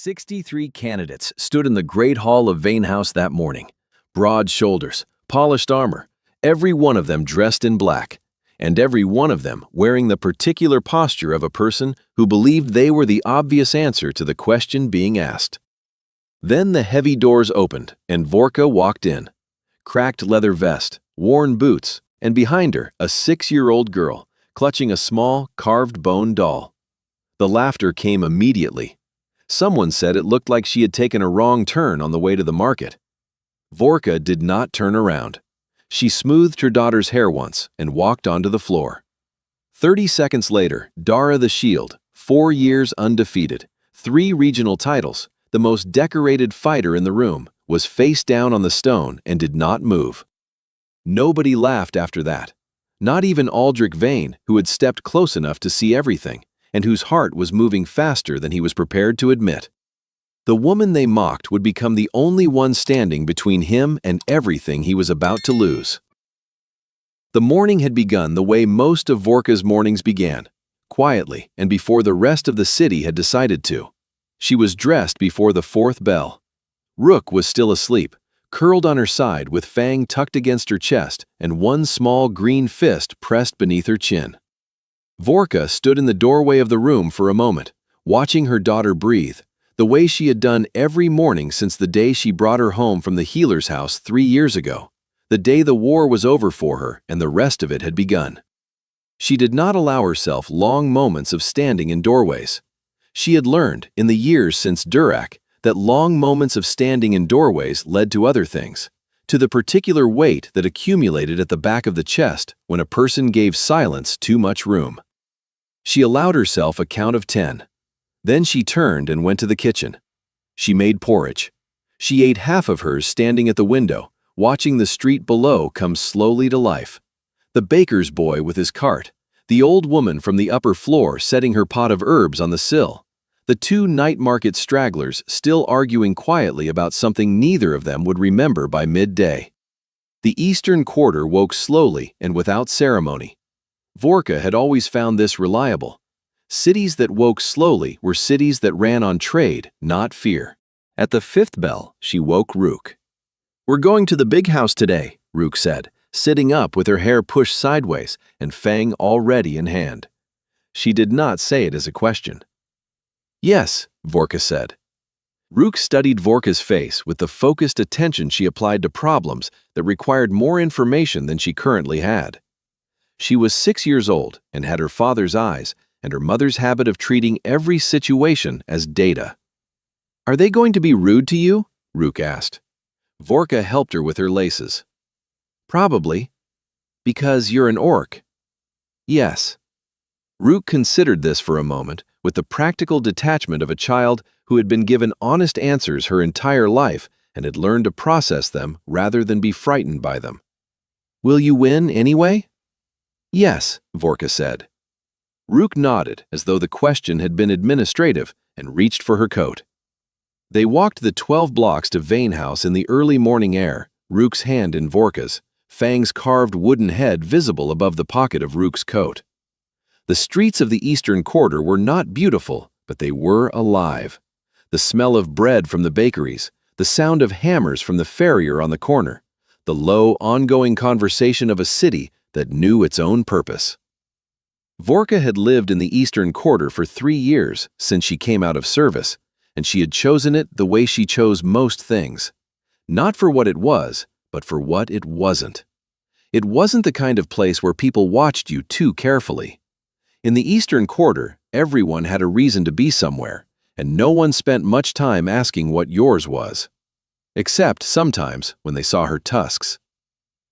63 candidates stood in the great hall of Vane House that morning. Broad shoulders, polished armor, every one of them dressed in black, and every one of them wearing the particular posture of a person who believed they were the obvious answer to the question being asked. Then the heavy doors opened, and Vorka walked in. Cracked leather vest, worn boots, and behind her, a 6-year-old girl, clutching a small, carved bone doll. The laughter came immediately. Someone said it looked like she had taken a wrong turn on the way to the market. Vorka did not turn around. She smoothed her daughter's hair once and walked onto the floor. 30 seconds later, Dara the Shield, 4 years undefeated, 3 regional titles, the most decorated fighter in the room, was face down on the stone and did not move. Nobody laughed after that. Not even Aldrich Vane, who had stepped close enough to see everything, and whose heart was moving faster than he was prepared to admit. The woman they mocked would become the only one standing between him and everything he was about to lose. The morning had begun the way most of Vorka's mornings began, quietly and before the rest of the city had decided to. She was dressed before the 4th bell. Rook was still asleep, curled on her side with Fang tucked against her chest and one small green fist pressed beneath her chin. Vorka stood in the doorway of the room for a moment, watching her daughter breathe, the way she had done every morning since the day she brought her home from the healer's house 3 years ago, the day the war was over for her and the rest of it had begun. She did not allow herself long moments of standing in doorways. She had learned, in the years since Durak, that long moments of standing in doorways led to other things, to the particular weight that accumulated at the back of the chest when a person gave silence too much room. She allowed herself a count of 10. Then she turned and went to the kitchen. She made porridge. She ate half of hers standing at the window, watching the street below come slowly to life. The baker's boy with his cart, the old woman from the upper floor setting her pot of herbs on the sill, the 2 night market stragglers still arguing quietly about something neither of them would remember by midday. The eastern quarter woke slowly and without ceremony. Vorka had always found this reliable. Cities that woke slowly were cities that ran on trade, not fear. At the 5th bell, she woke Rook. "We're going to the big house today," Rook said, sitting up with her hair pushed sideways and Fang already in hand. She did not say it as a question. "Yes," Vorka said. Rook studied Vorka's face with the focused attention she applied to problems that required more information than she currently had. She was 6 years old and had her father's eyes and her mother's habit of treating every situation as data. "Are they going to be rude to you?" Rook asked. Vorka helped her with her laces. "Probably. Because you're an orc." "Yes." Rook considered this for a moment with the practical detachment of a child who had been given honest answers her entire life and had learned to process them rather than be frightened by them. "Will you win anyway?" "Yes," Vorka said. Rook nodded as though the question had been administrative and reached for her coat. They walked the 12 blocks to Vane House in the early morning air, Rook's hand in Vorka's, Fang's carved wooden head visible above the pocket of Rook's coat. The streets of the eastern quarter were not beautiful, but they were alive. The smell of bread from the bakeries, the sound of hammers from the farrier on the corner, the low, ongoing conversation of a city that knew its own purpose. Vorka had lived in the eastern quarter for 3 years since she came out of service, and she had chosen it the way she chose most things. Not for what it was, but for what it wasn't. It wasn't the kind of place where people watched you too carefully. In the eastern quarter, everyone had a reason to be somewhere, and no one spent much time asking what yours was. Except sometimes when they saw her tusks.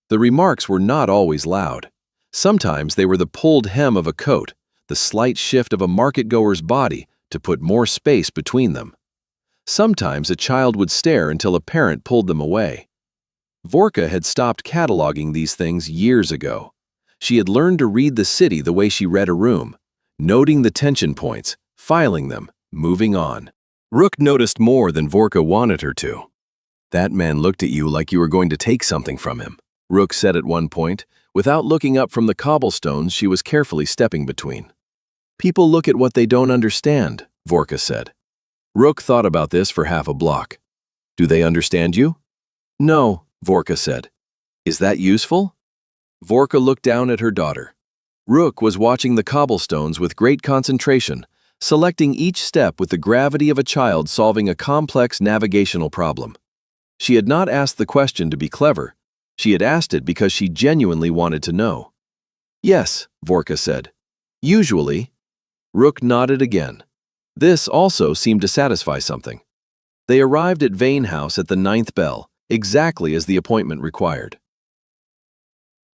The remarks were not always loud. Sometimes they were the pulled hem of a coat, the slight shift of a market-goer's body to put more space between them. Sometimes a child would stare until a parent pulled them away. Vorka had stopped cataloging these things years ago. She had learned to read the city the way she read a room, noting the tension points, filing them, moving on. Rook noticed more than Vorka wanted her to. "That man looked at you like you were going to take something from him," Rook said at one point, without looking up from the cobblestones she was carefully stepping between. "People look at what they don't understand," Vorka said. Rook thought about this for half a block. Do they understand you? No, Vorka said. Is that useful? Vorka looked down at her daughter. Rook was watching the cobblestones with great concentration, selecting each step with the gravity of a child solving a complex navigational problem. She had not asked the question to be clever. She had asked it because she genuinely wanted to know. Yes, Vorka said. Usually. Rook nodded again. This also seemed to satisfy something. They arrived at Figh House at the 9th bell, exactly as the appointment required.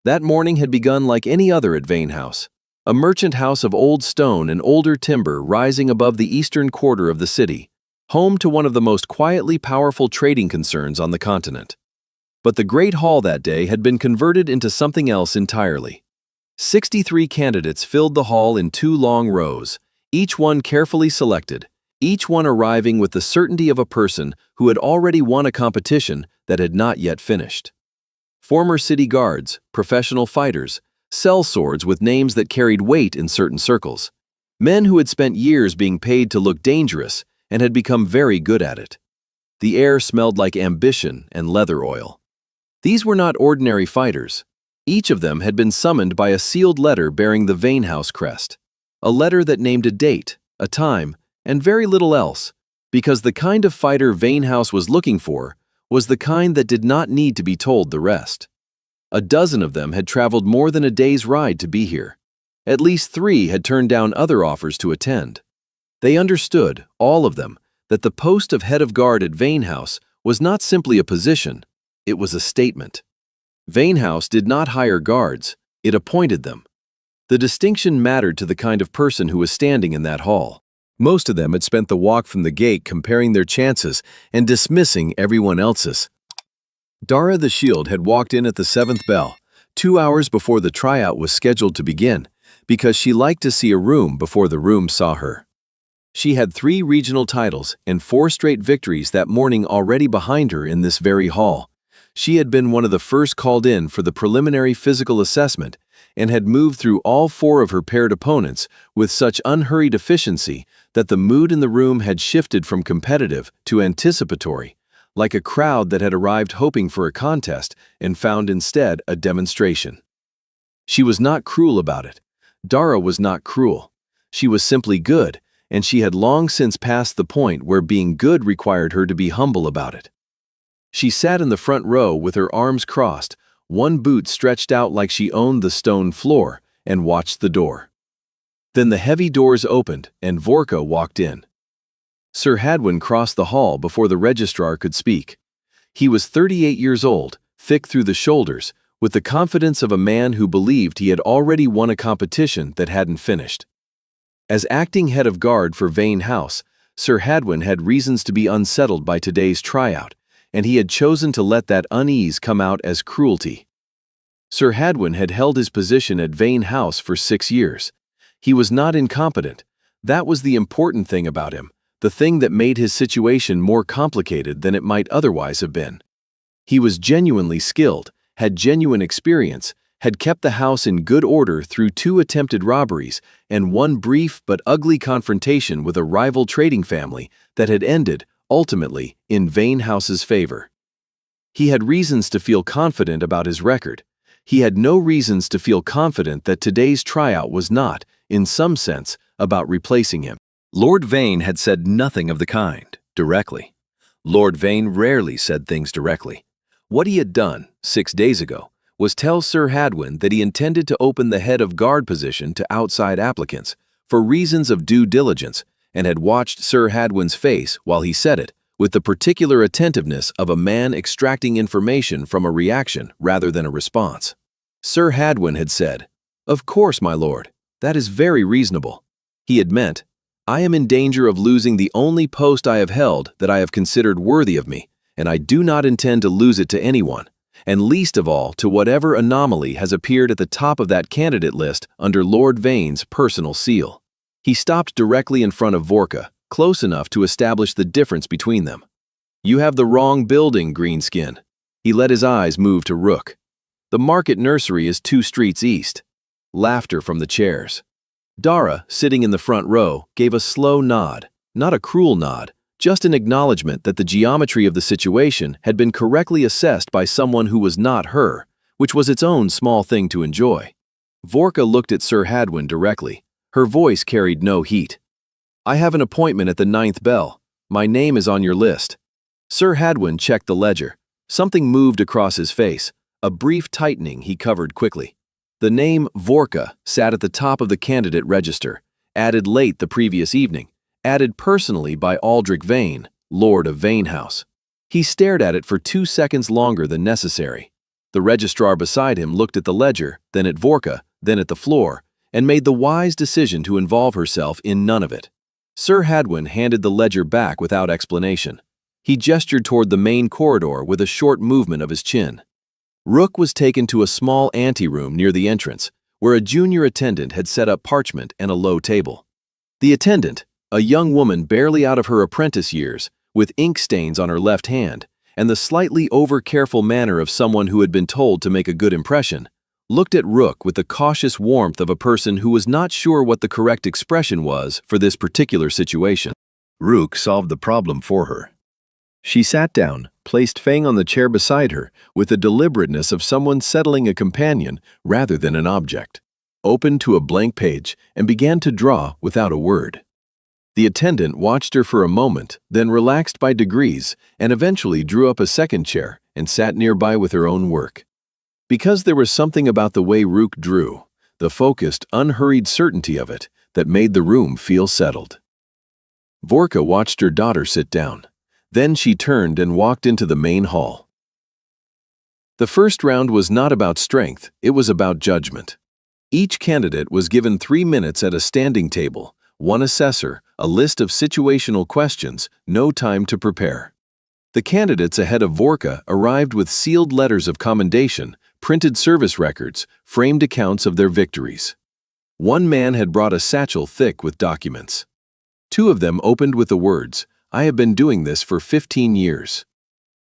That morning had begun like any other at Figh House, a merchant house of old stone and older timber rising above the eastern quarter of the city, home to one of the most quietly powerful trading concerns on the continent. But the Great Hall that day had been converted into something else entirely. 63 candidates filled the hall in 2 long rows, each one carefully selected, each one arriving with the certainty of a person who had already won a competition that had not yet finished. Former city guards, professional fighters, sellswords with names that carried weight in certain circles, men who had spent years being paid to look dangerous and had become very good at it. The air smelled like ambition and leather oil. These were not ordinary fighters. Each of them had been summoned by a sealed letter bearing the Figh House crest, a letter that named a date, a time, and very little else, because the kind of fighter Figh House was looking for was the kind that did not need to be told the rest. A dozen of them had traveled more than a day's ride to be here. At least 3 had turned down other offers to attend. They understood, all of them, that the post of head of guard at Figh House was not simply a position, it was a statement. Figh House did not hire guards, it appointed them. The distinction mattered to the kind of person who was standing in that hall. Most of them had spent the walk from the gate comparing their chances and dismissing everyone else's. Dara the Shield had walked in at the 7th bell, 2 hours before the tryout was scheduled to begin, because she liked to see a room before the room saw her. She had 3 regional titles and 4 straight victories that morning already behind her in this very hall. She had been one of the first called in for the preliminary physical assessment and had moved through all 4 of her paired opponents with such unhurried efficiency that the mood in the room had shifted from competitive to anticipatory, like a crowd that had arrived hoping for a contest and found instead a demonstration. She was not cruel about it. Dara was not cruel. She was simply good, and she had long since passed the point where being good required her to be humble about it. She sat in the front row with her arms crossed, one boot stretched out like she owned the stone floor, and watched the door. Then the heavy doors opened, and Vorka walked in. Sir Hadwin crossed the hall before the registrar could speak. He was 38 years old, thick through the shoulders, with the confidence of a man who believed he had already won a competition that hadn't finished. As acting head of guard for Figh House, Sir Hadwin had reasons to be unsettled by today's tryout, and he had chosen to let that unease come out as cruelty. Sir Hadwin had held his position at Figh House for 6 years. He was not incompetent. That was the important thing about him, the thing that made his situation more complicated than it might otherwise have been. He was genuinely skilled, had genuine experience, had kept the house in good order through 2 attempted robberies and 1 brief but ugly confrontation with a rival trading family that had ended, ultimately, in Figh House's favor. He had reasons to feel confident about his record. He had no reasons to feel confident that today's tryout was not, in some sense, about replacing him. Lord Vane had said nothing of the kind, directly. Lord Vane rarely said things directly. What he had done, 6 days ago, was tell Sir Hadwin that he intended to open the head of guard position to outside applicants, for reasons of due diligence, and had watched Sir Hadwin's face while he said it, with the particular attentiveness of a man extracting information from a reaction rather than a response. Sir Hadwin had said, "Of course, my lord, that is very reasonable." He had meant, "I am in danger of losing the only post I have held that I have considered worthy of me, and I do not intend to lose it to anyone, and least of all to whatever anomaly has appeared at the top of that candidate list under Lord Vane's personal seal." He stopped directly in front of Vorka, close enough to establish the difference between them. "You have the wrong building, Greenskin." He let his eyes move to Rook. "The market nursery is 2 streets east." Laughter from the chairs. Dara, sitting in the front row, gave a slow nod, not a cruel nod, just an acknowledgement that the geometry of the situation had been correctly assessed by someone who was not her, which was its own small thing to enjoy. Vorka looked at Sir Hadwin directly. Her voice carried no heat. "I have an appointment at the 9th bell. My name is on your list." Sir Hadwin checked the ledger. Something moved across his face. A brief tightening he covered quickly. The name Vorka sat at the top of the candidate register, added late the previous evening, added personally by Aldrich Vane, Lord of Vane House. He stared at it for 2 seconds longer than necessary. The registrar beside him looked at the ledger, then at Vorka, then at the floor, and made the wise decision to involve herself in none of it. Sir Hadwin handed the ledger back without explanation. He gestured toward the main corridor with a short movement of his chin. Rook was taken to a small anteroom near the entrance, where a junior attendant had set up parchment and a low table. The attendant, a young woman barely out of her apprentice years, with ink stains on her left hand, and the slightly over-careful manner of someone who had been told to make a good impression, looked at Rook with the cautious warmth of a person who was not sure what the correct expression was for this particular situation. Rook solved the problem for her. She sat down, placed Feng on the chair beside her with the deliberateness of someone settling a companion rather than an object, opened to a blank page, and began to draw without a word. The attendant watched her for a moment, then relaxed by degrees, and eventually drew up a second chair and sat nearby with her own work. Because there was something about the way Rook drew, the focused, unhurried certainty of it, that made the room feel settled. Vorka watched her daughter sit down. Then she turned and walked into the main hall. The first round was not about strength, it was about judgment. Each candidate was given 3 minutes at a standing table, one assessor, a list of situational questions, no time to prepare. The candidates ahead of Vorka arrived with sealed letters of commendation, printed service records, framed accounts of their victories. One man had brought a satchel thick with documents. 2 of them opened with the words, "I have been doing this for 15 years.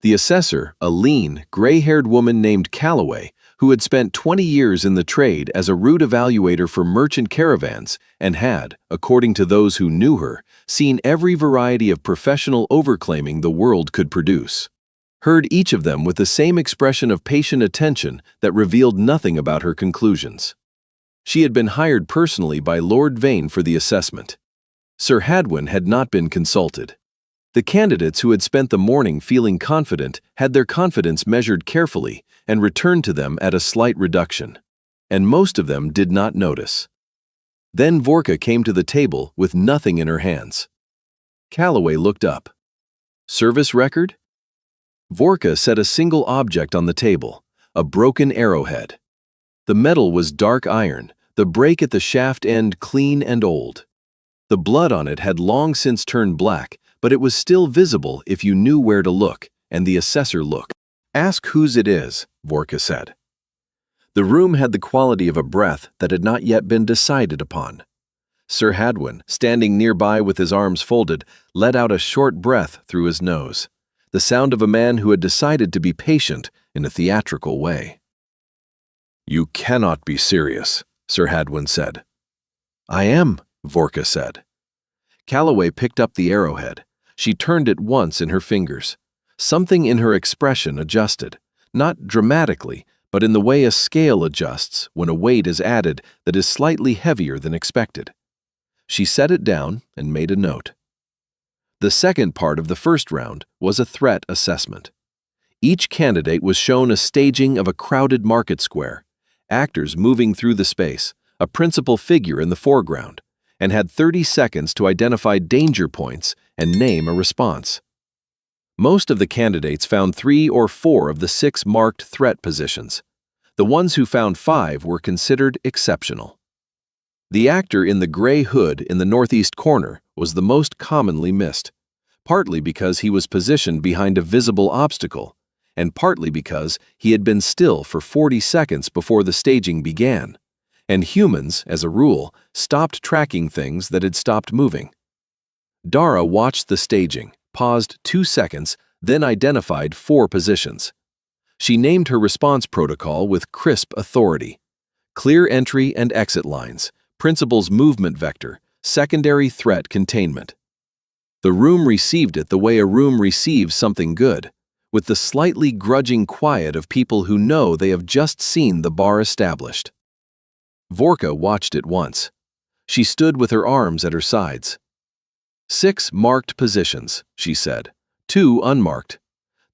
The assessor, a lean, gray-haired woman named Calloway, who had spent 20 years in the trade as a route evaluator for merchant caravans and had, according to those who knew her, seen every variety of professional overclaiming the world could produce, heard each of them with the same expression of patient attention that revealed nothing about her conclusions. She had been hired personally by Lord Vane for the assessment. Sir Hadwin had not been consulted. The candidates who had spent the morning feeling confident had their confidence measured carefully and returned to them at a slight reduction, and most of them did not notice. Then Vorka came to the table with nothing in her hands. Calloway looked up. "Service record?" Vorka set a single object on the table, a broken arrowhead. The metal was dark iron, the break at the shaft end clean and old. The blood on it had long since turned black, but it was still visible if you knew where to look, and the assessor looked. "Ask whose it is," Vorka said. The room had the quality of a breath that had not yet been decided upon. Sir Hadwin, standing nearby with his arms folded, let out a short breath through his nose, the sound of a man who had decided to be patient in a theatrical way. "You cannot be serious," Sir Hadwin said. "I am," Vorka said. Calloway picked up the arrowhead. She turned it once in her fingers. Something in her expression adjusted, not dramatically, but in the way a scale adjusts when a weight is added that is slightly heavier than expected. She set it down and made a note. The second part of the first round was a threat assessment. Each candidate was shown a staging of a crowded market square, actors moving through the space, a principal figure in the foreground, and had 30 seconds to identify danger points and name a response. Most of the candidates found 3 or 4 of the 6 marked threat positions. The ones who found 5 were considered exceptional. The actor in the gray hood in the northeast corner was the most commonly missed, partly because he was positioned behind a visible obstacle, and partly because he had been still for 40 seconds before the staging began, and humans, as a rule, stopped tracking things that had stopped moving. Dara watched the staging, paused 2 seconds, then identified 4 positions. She named her response protocol with crisp authority: clear entry and exit lines, principal's movement vector, secondary threat containment. The room received it the way a room receives something good, with the slightly grudging quiet of people who know they have just seen the bar established. Vorka watched it once. She stood with her arms at her sides. 6 marked positions, she said, 2 unmarked.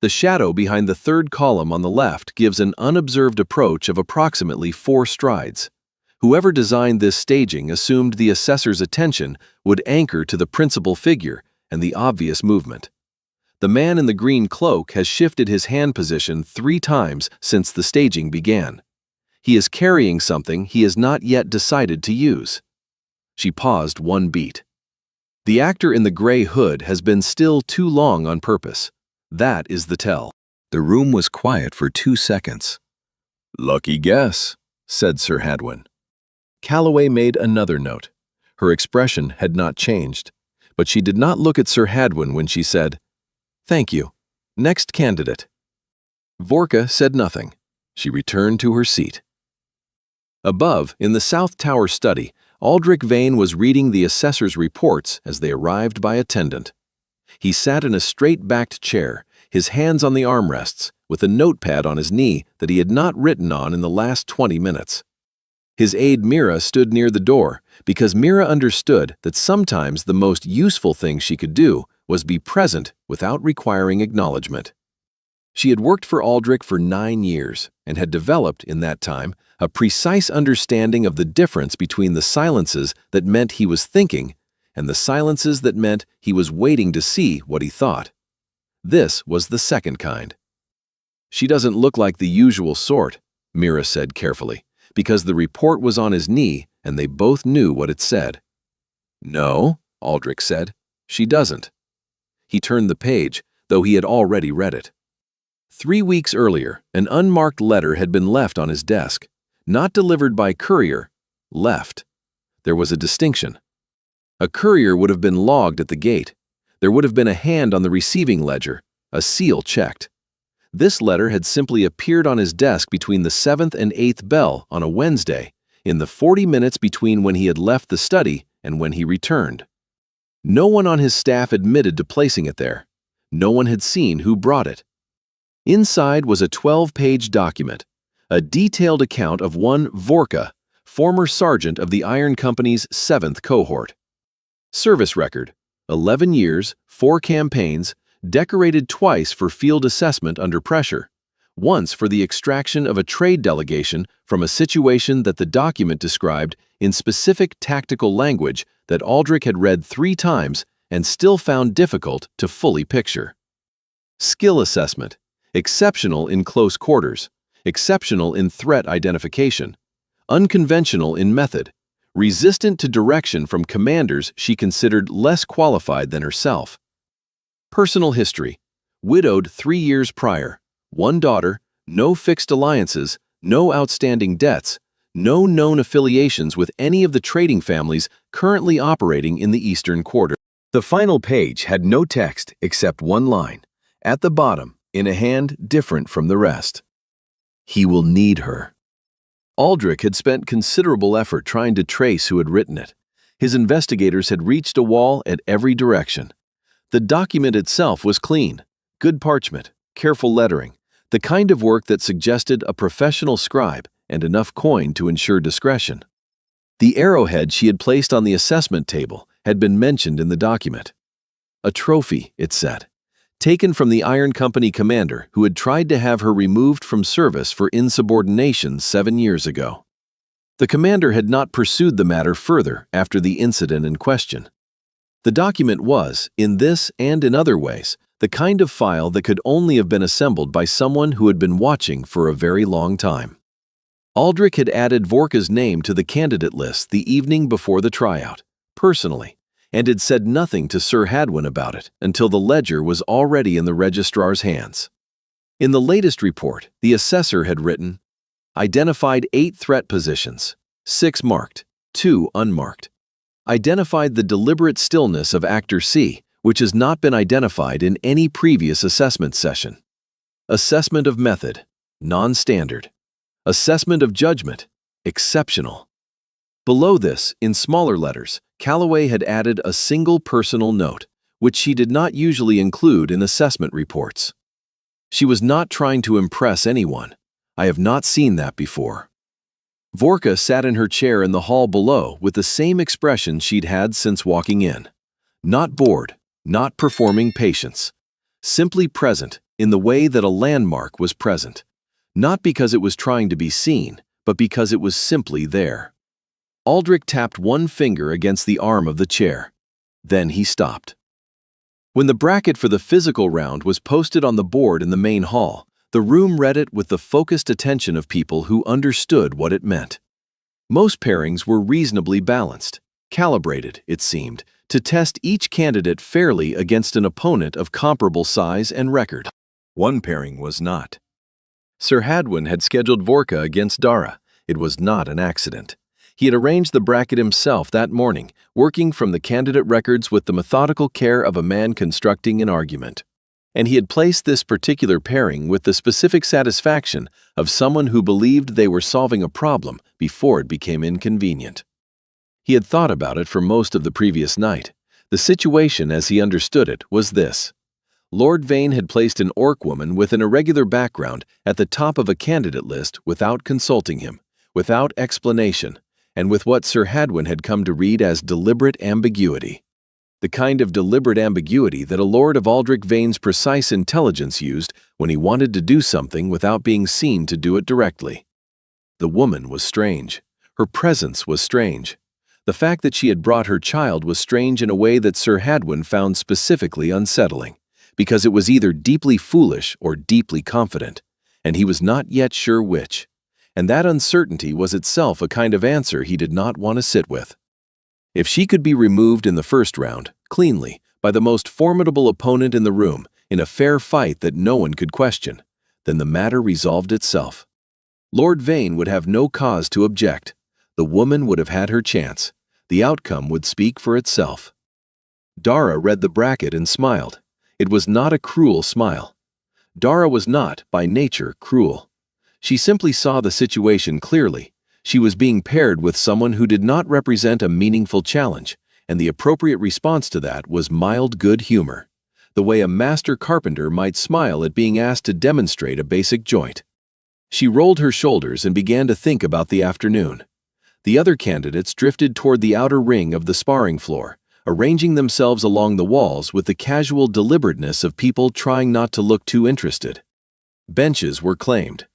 The shadow behind the third column on the left gives an unobserved approach of approximately 4 strides. Whoever designed this staging assumed the assessor's attention would anchor to the principal figure and the obvious movement. The man in the green cloak has shifted his hand position 3 times since the staging began. He is carrying something he has not yet decided to use. She paused 1 beat. The actor in the gray hood has been still too long on purpose. That is the tell. The room was quiet for 2 seconds. "Lucky guess," said Sir Hadwin. Calloway made another note. Her expression had not changed, but she did not look at Sir Hadwin when she said, "Thank you. Next candidate." Vorka said nothing. She returned to her seat. Above, in the South Tower study, Aldrich Vane was reading the assessor's reports as they arrived by attendant. He sat in a straight-backed chair, his hands on the armrests, with a notepad on his knee that he had not written on in the last 20 minutes. His aide Mira stood near the door because Mira understood that sometimes the most useful thing she could do was be present without requiring acknowledgement. She had worked for Aldrich for 9 years and had developed, in that time, a precise understanding of the difference between the silences that meant he was thinking and the silences that meant he was waiting to see what he thought. This was the second kind. "She doesn't look like the usual sort," Mira said carefully, because the report was on his knee and they both knew what it said. "No," Aldrich said, "she doesn't." He turned the page, though he had already read it. 3 weeks earlier, an unmarked letter had been left on his desk. Not delivered by courier, left. There was a distinction. A courier would have been logged at the gate. There would have been a hand on the receiving ledger, a seal checked. This letter had simply appeared on his desk between the 7th and 8th bell on a Wednesday, in the 40 minutes between when he had left the study and when he returned. No one on his staff admitted to placing it there. No one had seen who brought it. Inside was a 12-page document, a detailed account of one Vorka, former sergeant of the Iron Company's 7th cohort. Service record, 11 years, 4 campaigns, decorated twice for field assessment under pressure, once for the extraction of a trade delegation from a situation that the document described in specific tactical language that Aldrich had read 3 times and still found difficult to fully picture. Skill assessment, exceptional in close quarters, exceptional in threat identification, unconventional in method, resistant to direction from commanders she considered less qualified than herself. Personal history, widowed 3 years prior, 1 daughter, no fixed alliances, no outstanding debts, no known affiliations with any of the trading families currently operating in the Eastern Quarter. The final page had no text except 1 line, at the bottom, in a hand different from the rest. "He will need her." Aldrich had spent considerable effort trying to trace who had written it. His investigators had reached a wall at every direction. The document itself was clean, good parchment, careful lettering, the kind of work that suggested a professional scribe and enough coin to ensure discretion. The arrowhead she had placed on the assessment table had been mentioned in the document. A trophy, it said, taken from the Iron Company commander who had tried to have her removed from service for insubordination 7 years ago. The commander had not pursued the matter further after the incident in question. The document was, in this and in other ways, the kind of file that could only have been assembled by someone who had been watching for a very long time. Aldrich had added Vorka's name to the candidate list the evening before the tryout, personally, and had said nothing to Sir Hadwin about it until the ledger was already in the registrar's hands. In the latest report, the assessor had written, identified 8 threat positions, 6 marked, 2 unmarked. Identified the deliberate stillness of Actor C, which has not been identified in any previous assessment session. Assessment of method, non-standard. Assessment of judgment, exceptional. Below this, in smaller letters, Calloway had added a single personal note, which she did not usually include in assessment reports. She was not trying to impress anyone. I have not seen that before. Vorka sat in her chair in the hall below with the same expression she'd had since walking in. Not bored, not performing patience. Simply present in the way that a landmark was present. Not because it was trying to be seen, but because it was simply there. Aldrich tapped one finger against the arm of the chair. Then he stopped. When the bracket for the physical round was posted on the board in the main hall, the room read it with the focused attention of people who understood what it meant. Most pairings were reasonably balanced, calibrated, it seemed, to test each candidate fairly against an opponent of comparable size and record. One pairing was not. Sir Hadwin had scheduled Vorka against Dara. It was not an accident. He had arranged the bracket himself that morning, working from the candidate records with the methodical care of a man constructing an argument. And he had placed this particular pairing with the specific satisfaction of someone who believed they were solving a problem before it became inconvenient. He had thought about it for most of the previous night. The situation, as he understood it, was this. Lord Vane had placed an orc woman with an irregular background at the top of a candidate list without consulting him, without explanation, and with what Sir Hadwin had come to read as deliberate ambiguity. The kind of deliberate ambiguity that a lord of Aldrich Vane's precise intelligence used when he wanted to do something without being seen to do it directly. The woman was strange. Her presence was strange. The fact that she had brought her child was strange in a way that Sir Hadwin found specifically unsettling, because it was either deeply foolish or deeply confident, and he was not yet sure which. And that uncertainty was itself a kind of answer he did not want to sit with. If she could be removed in the first round, cleanly, by the most formidable opponent in the room, in a fair fight that no one could question, then the matter resolved itself. Lord Vane would have no cause to object. The woman would have had her chance. The outcome would speak for itself. Dara read the bracket and smiled. It was not a cruel smile. Dara was not, by nature, cruel. She simply saw the situation clearly. She was being paired with someone who did not represent a meaningful challenge, and the appropriate response to that was mild good humor, the way a master carpenter might smile at being asked to demonstrate a basic joint. She rolled her shoulders and began to think about the afternoon. The other candidates drifted toward the outer ring of the sparring floor, arranging themselves along the walls with the casual deliberateness of people trying not to look too interested. Benches were claimed.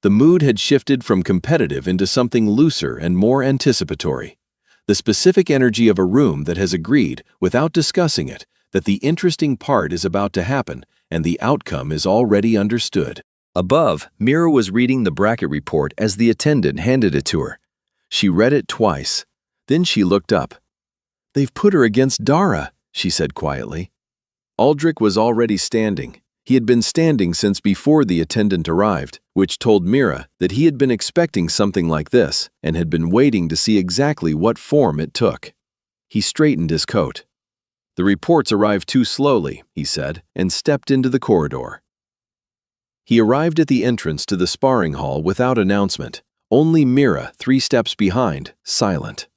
The mood had shifted from competitive into something looser and more anticipatory. The specific energy of a room that has agreed, without discussing it, that the interesting part is about to happen and the outcome is already understood. Above, Mira was reading the bracket report as the attendant handed it to her. She read it twice. Then she looked up. "They've put her against Dara," she said quietly. Aldrich was already standing. He had been standing since before the attendant arrived, which told Mira that he had been expecting something like this and had been waiting to see exactly what form it took. He straightened his coat. "The reports arrived too slowly," he said, and stepped into the corridor. He arrived at the entrance to the sparring hall without announcement, only Mira 3 steps behind, silent.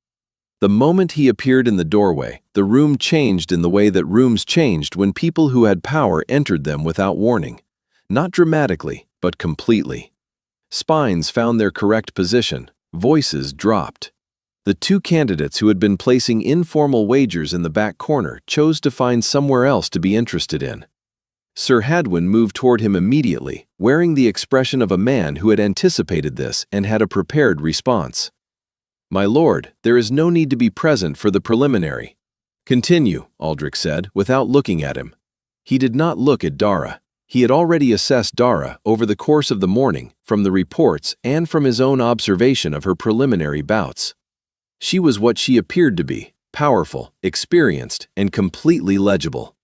The moment he appeared in the doorway, the room changed in the way that rooms changed when people who had power entered them without warning. Not dramatically, but completely. Spines found their correct position, voices dropped. The 2 candidates who had been placing informal wagers in the back corner chose to find somewhere else to be interested in. Sir Hadwin moved toward him immediately, wearing the expression of a man who had anticipated this and had a prepared response. "My lord, there is no need to be present for the preliminary." "Continue," Aldrich said, without looking at him. He did not look at Dara. He had already assessed Dara over the course of the morning, from the reports and from his own observation of her preliminary bouts. She was what she appeared to be, powerful, experienced, and completely legible.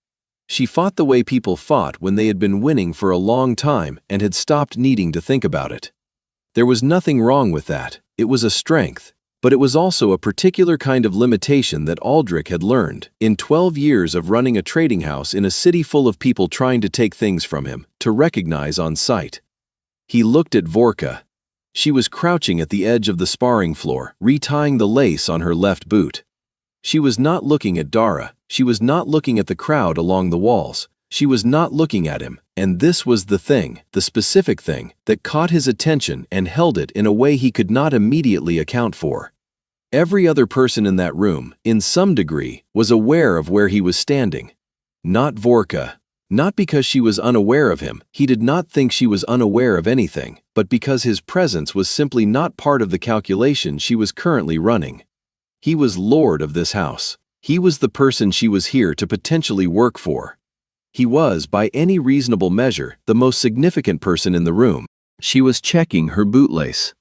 She fought the way people fought when they had been winning for a long time and had stopped needing to think about it. There was nothing wrong with that. It was a strength. But it was also a particular kind of limitation that Aldrich had learned, in 12 years of running a trading house in a city full of people trying to take things from him, to recognize on sight. He looked at Vorka. She was crouching at the edge of the sparring floor, retying the lace on her left boot. She was not looking at Dara, she was not looking at the crowd along the walls, she was not looking at him, and this was the thing, the specific thing, that caught his attention and held it in a way he could not immediately account for. Every other person in that room, in some degree, was aware of where he was standing. Not Vorka. Not because she was unaware of him, he did not think she was unaware of anything, but because his presence was simply not part of the calculation she was currently running. He was lord of this house. He was the person she was here to potentially work for. He was, by any reasonable measure, the most significant person in the room. She was checking her bootlace.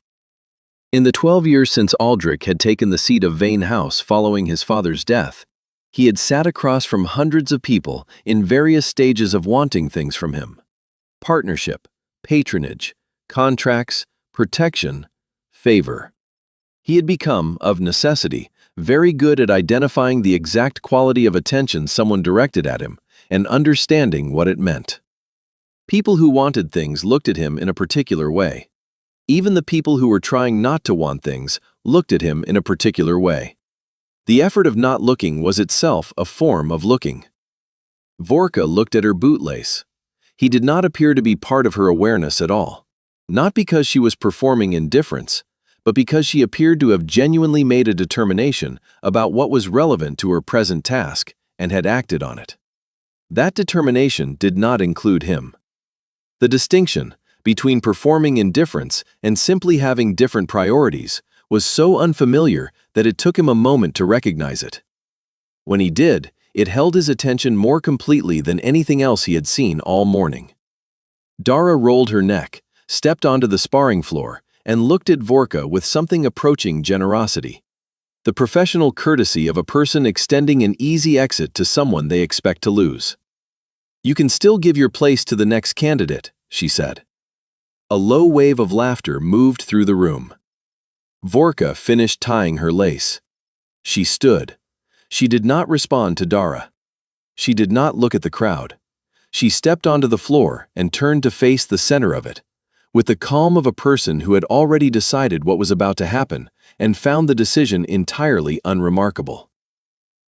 In the 12 years since Aldrich had taken the seat of Vane House following his father's death, he had sat across from hundreds of people in various stages of wanting things from him. Partnership, patronage, contracts, protection, favor. He had become, of necessity, very good at identifying the exact quality of attention someone directed at him and understanding what it meant. People who wanted things looked at him in a particular way. Even the people who were trying not to want things looked at him in a particular way. The effort of not looking was itself a form of looking. Vorka looked at her bootlace. He did not appear to be part of her awareness at all. Not because she was performing indifference, but because she appeared to have genuinely made a determination about what was relevant to her present task and had acted on it. That determination did not include him. The distinction between performing indifference and simply having different priorities was so unfamiliar that it took him a moment to recognize it. When he did, it held his attention more completely than anything else he had seen all morning. Dara rolled her neck, stepped onto the sparring floor, and looked at Vorka with something approaching generosity. The professional courtesy of a person extending an easy exit to someone they expect to lose. "You can still give your place to the next candidate," she said. A low wave of laughter moved through the room. Vorka finished tying her lace. She stood. She did not respond to Dara. She did not look at the crowd. She stepped onto the floor and turned to face the center of it, with the calm of a person who had already decided what was about to happen and found the decision entirely unremarkable.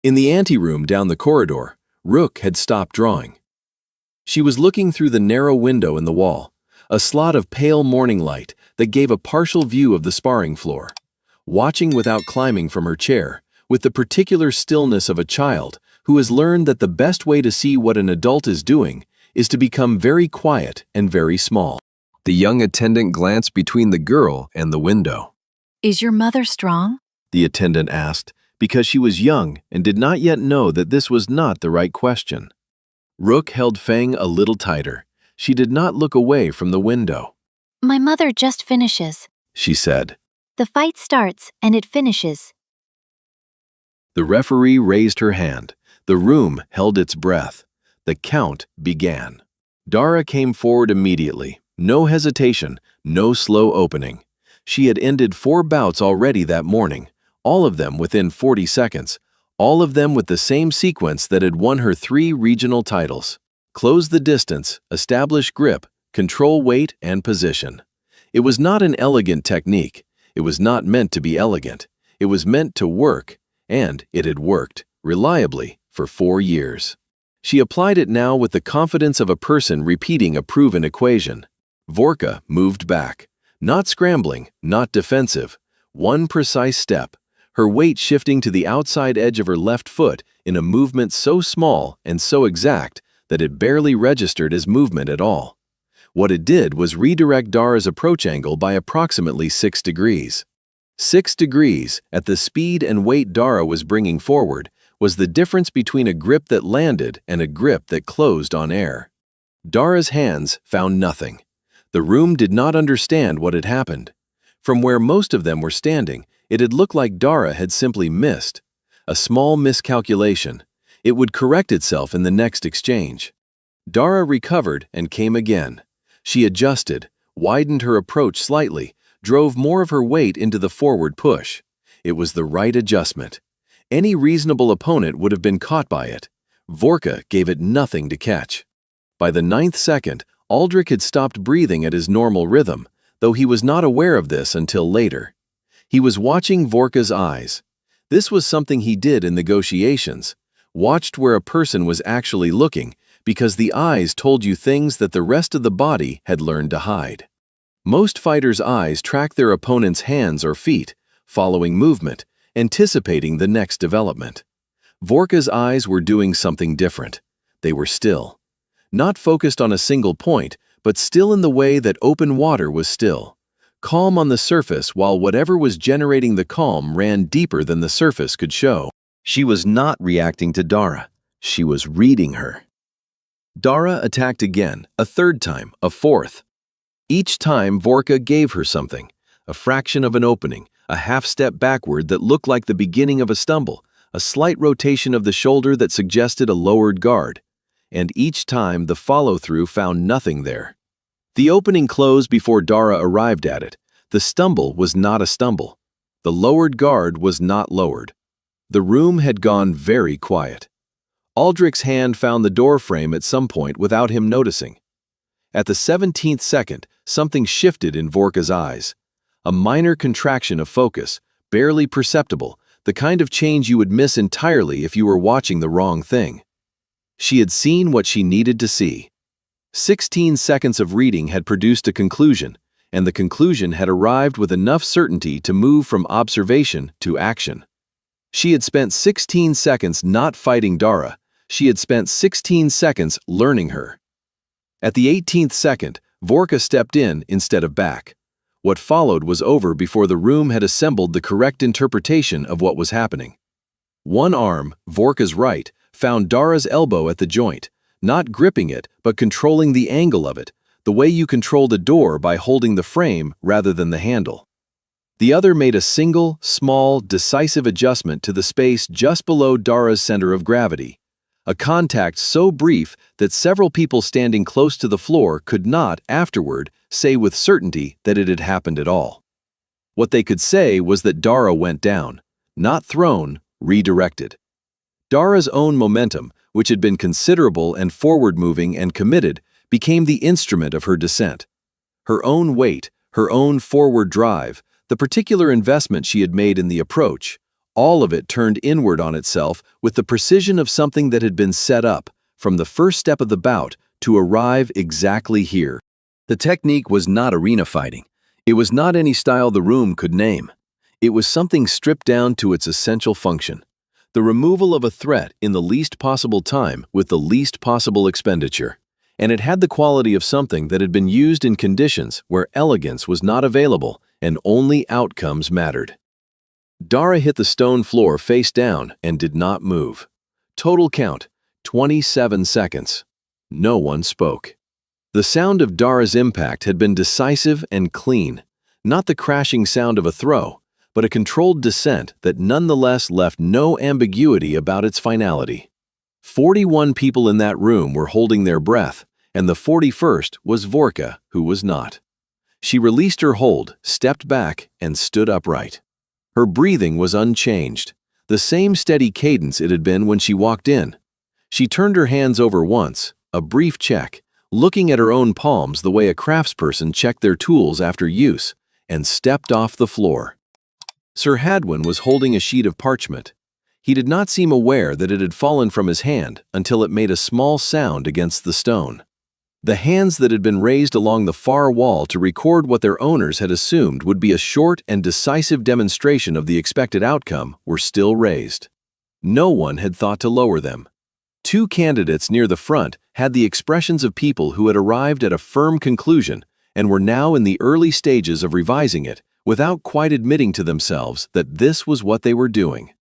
In the anteroom down the corridor, Rook had stopped drawing. She was looking through the narrow window in the wall, a slot of pale morning light that gave a partial view of the sparring floor, watching without climbing from her chair, with the particular stillness of a child who has learned that the best way to see what an adult is doing is to become very quiet and very small. The young attendant glanced between the girl and the window. "Is your mother strong?" the attendant asked, because she was young and did not yet know that this was not the right question. Rook held Fang a little tighter. She did not look away from the window. "My mother just finishes," she said. "The fight starts and it finishes." The referee raised her hand. The room held its breath. The count began. Dara came forward immediately. No hesitation, no slow opening. She had ended 4 bouts already that morning, all of them within 40 seconds, all of them with the same sequence that had won her 3 regional titles. Close the distance, establish grip, control weight and position. It was not an elegant technique. It was not meant to be elegant. It was meant to work, and it had worked, reliably, for 4 years. She applied it now with the confidence of a person repeating a proven equation. Vorka moved back, not scrambling, not defensive. One precise step, her weight shifting to the outside edge of her left foot in a movement so small and so exact that it barely registered as movement at all. What it did was redirect Dara's approach angle by approximately 6 degrees. 6 degrees, at the speed and weight Dara was bringing forward, was the difference between a grip that landed and a grip that closed on air. Dara's hands found nothing. The room did not understand what had happened. From where most of them were standing, it had looked like Dara had simply missed. A small miscalculation. It would correct itself in the next exchange. Dara recovered and came again. She adjusted, widened her approach slightly, drove more of her weight into the forward push. It was the right adjustment. Any reasonable opponent would have been caught by it. Vorka gave it nothing to catch. By the 9th second, Aldrich had stopped breathing at his normal rhythm, though he was not aware of this until later. He was watching Vorka's eyes. This was something he did in negotiations, watched where a person was actually looking, because the eyes told you things that the rest of the body had learned to hide. Most fighters' eyes track their opponent's hands or feet, following movement, anticipating the next development. Vorka's eyes were doing something different. They were still. Not focused on a single point, but still in the way that open water was still. Calm on the surface while whatever was generating the calm ran deeper than the surface could show. She was not reacting to Dara. She was reading her. Dara attacked again, a third time, a fourth. Each time Vorka gave her something, a fraction of an opening, a half-step backward that looked like the beginning of a stumble, a slight rotation of the shoulder that suggested a lowered guard. And each time the follow-through found nothing there. The opening closed before Dara arrived at it. The stumble was not a stumble. The lowered guard was not lowered. The room had gone very quiet. Aldrich's hand found the door frame at some point without him noticing. At the 17th second, something shifted in Vorka's eyes. A minor contraction of focus, barely perceptible, the kind of change you would miss entirely if you were watching the wrong thing. She had seen what she needed to see. 16 seconds of reading had produced a conclusion, and the conclusion had arrived with enough certainty to move from observation to action. She had spent 16 seconds not fighting Dara. She had spent 16 seconds learning her. At the 18th second, Vorka stepped in instead of back. What followed was over before the room had assembled the correct interpretation of what was happening. One arm, Vorka's right, found Dara's elbow at the joint, not gripping it but controlling the angle of it, the way you controlled a door by holding the frame rather than the handle. The other made a single, small, decisive adjustment to the space just below Dara's center of gravity. A contact so brief that several people standing close to the floor could not, afterward, say with certainty that it had happened at all. What they could say was that Dara went down, not thrown, redirected. Dara's own momentum, which had been considerable and forward-moving and committed, became the instrument of her descent. Her own weight, her own forward drive, the particular investment she had made in the approach, all of it turned inward on itself with the precision of something that had been set up, from the first step of the bout, to arrive exactly here. The technique was not arena fighting. It was not any style the room could name. It was something stripped down to its essential function. The removal of a threat in the least possible time with the least possible expenditure. And it had the quality of something that had been used in conditions where elegance was not available and only outcomes mattered. Dara hit the stone floor face down and did not move. Total count, 27 seconds. No one spoke. The sound of Dara's impact had been decisive and clean, not the crashing sound of a throw, but a controlled descent that nonetheless left no ambiguity about its finality. 41 people in that room were holding their breath, and the 41st was Vorka, who was not. She released her hold, stepped back, and stood upright. Her breathing was unchanged, the same steady cadence it had been when she walked in. She turned her hands over once, a brief check, looking at her own palms the way a craftsperson checked their tools after use, and stepped off the floor. Sir Hadwin was holding a sheet of parchment. He did not seem aware that it had fallen from his hand until it made a small sound against the stone. The hands that had been raised along the far wall to record what their owners had assumed would be a short and decisive demonstration of the expected outcome were still raised. No one had thought to lower them. Two candidates near the front had the expressions of people who had arrived at a firm conclusion and were now in the early stages of revising it without quite admitting to themselves that this was what they were doing.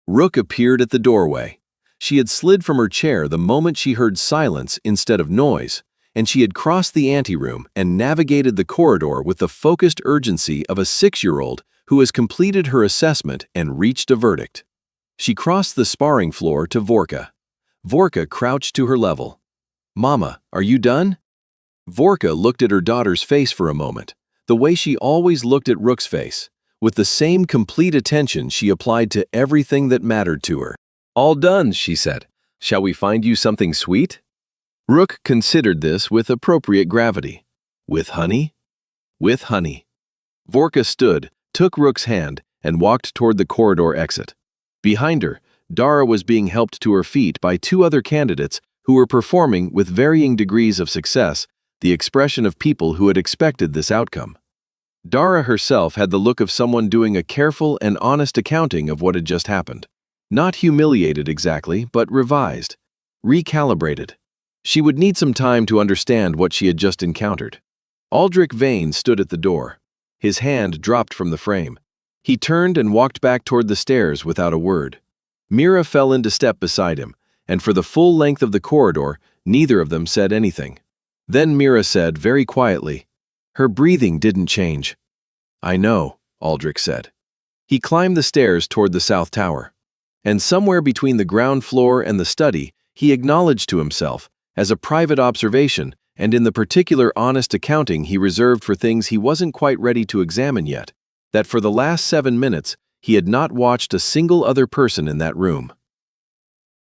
Rook appeared at the doorway. She had slid from her chair the moment she heard silence instead of noise, and she had crossed the anteroom and navigated the corridor with the focused urgency of a 6-year-old who has completed her assessment and reached a verdict. She crossed the sparring floor to Vorka. Vorka crouched to her level. "Mama, are you done?" Vorka looked at her daughter's face for a moment, the way she always looked at Rook's face, with the same complete attention she applied to everything that mattered to her. "All done," she said. "Shall we find you something sweet?" Rook considered this with appropriate gravity. "With honey?" "With honey." Vorka stood, took Rook's hand, and walked toward the corridor exit. Behind her, Dara was being helped to her feet by two other candidates who were performing with varying degrees of success, the expression of people who had expected this outcome. Dara herself had the look of someone doing a careful and honest accounting of what had just happened. Not humiliated exactly, but revised, recalibrated. She would need some time to understand what she had just encountered. Aldrich Vane stood at the door. His hand dropped from the frame. He turned and walked back toward the stairs without a word. Mira fell into step beside him, and for the full length of the corridor, neither of them said anything. Then Mira said very quietly, "Her breathing didn't change." "I know," Aldrich said. He climbed the stairs toward the south tower. And somewhere between the ground floor and the study, he acknowledged to himself, as a private observation and in the particular honest accounting he reserved for things he wasn't quite ready to examine yet, that for the last 7 minutes he had not watched a single other person in that room.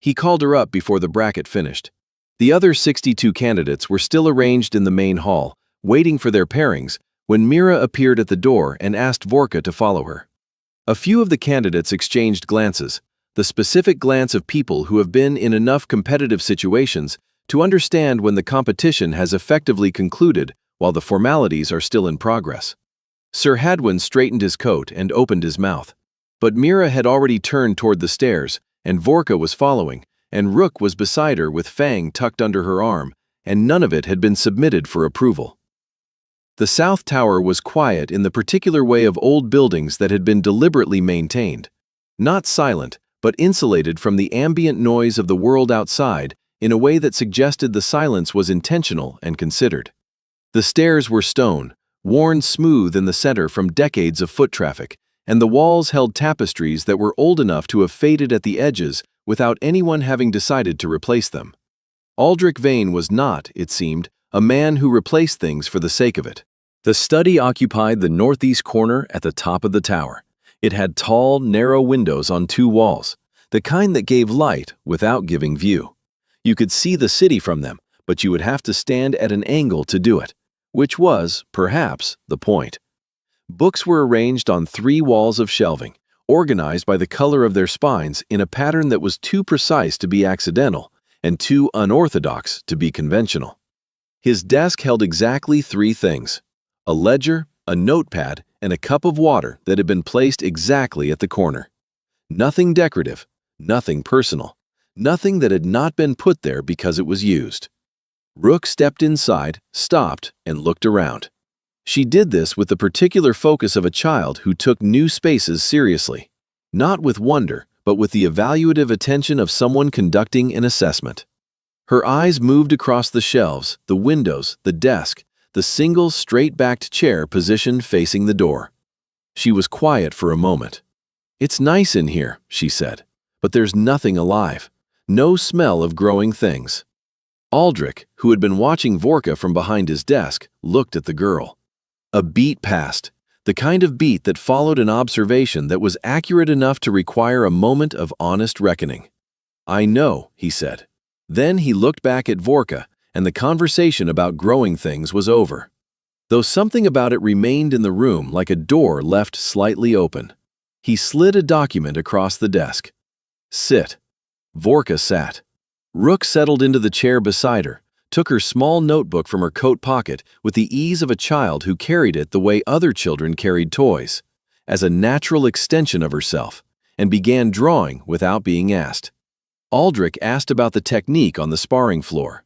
He called her up before the bracket finished. The other 62 candidates were still arranged in the main hall, waiting for their pairings, when Mira appeared at the door and asked Vorka to follow her. A few of the candidates exchanged glances, the specific glance of people who have been in enough competitive situations to understand when the competition has effectively concluded while the formalities are still in progress. Sir Hadwin straightened his coat and opened his mouth. But Mira had already turned toward the stairs, and Vorka was following, and Rook was beside her with Fang tucked under her arm, and none of it had been submitted for approval. The South Tower was quiet in the particular way of old buildings that had been deliberately maintained. Not silent, but insulated from the ambient noise of the world outside in a way that suggested the silence was intentional and considered. The stairs were stone, worn smooth in the center from decades of foot traffic, and the walls held tapestries that were old enough to have faded at the edges without anyone having decided to replace them. Aldrich Vane was not, it seemed, a man who replaced things for the sake of it. The study occupied the northeast corner at the top of the tower. It had tall, narrow windows on 2 walls, the kind that gave light without giving view. You could see the city from them, but you would have to stand at an angle to do it, which was, perhaps, the point. Books were arranged on 3 walls of shelving, organized by the color of their spines in a pattern that was too precise to be accidental and too unorthodox to be conventional. His desk held exactly 3 things: a ledger, a notepad, and a cup of water that had been placed exactly at the corner. Nothing decorative, nothing personal, nothing that had not been put there because it was used. Rook stepped inside, stopped, and looked around. She did this with the particular focus of a child who took new spaces seriously, not with wonder, but with the evaluative attention of someone conducting an assessment. Her eyes moved across the shelves, the windows, the desk, the single straight-backed chair positioned facing the door. She was quiet for a moment. "It's nice in here," she said, "but there's nothing alive. No smell of growing things." Aldrich, who had been watching Vorka from behind his desk, looked at the girl. A beat passed, the kind of beat that followed an observation that was accurate enough to require a moment of honest reckoning. "I know," he said. Then he looked back at Vorka, and the conversation about growing things was over. Though something about it remained in the room like a door left slightly open. He slid a document across the desk. "Sit." Vorka sat. Rook settled into the chair beside her, took her small notebook from her coat pocket with the ease of a child who carried it the way other children carried toys, as a natural extension of herself, and began drawing without being asked. Aldrich asked about the technique on the sparring floor.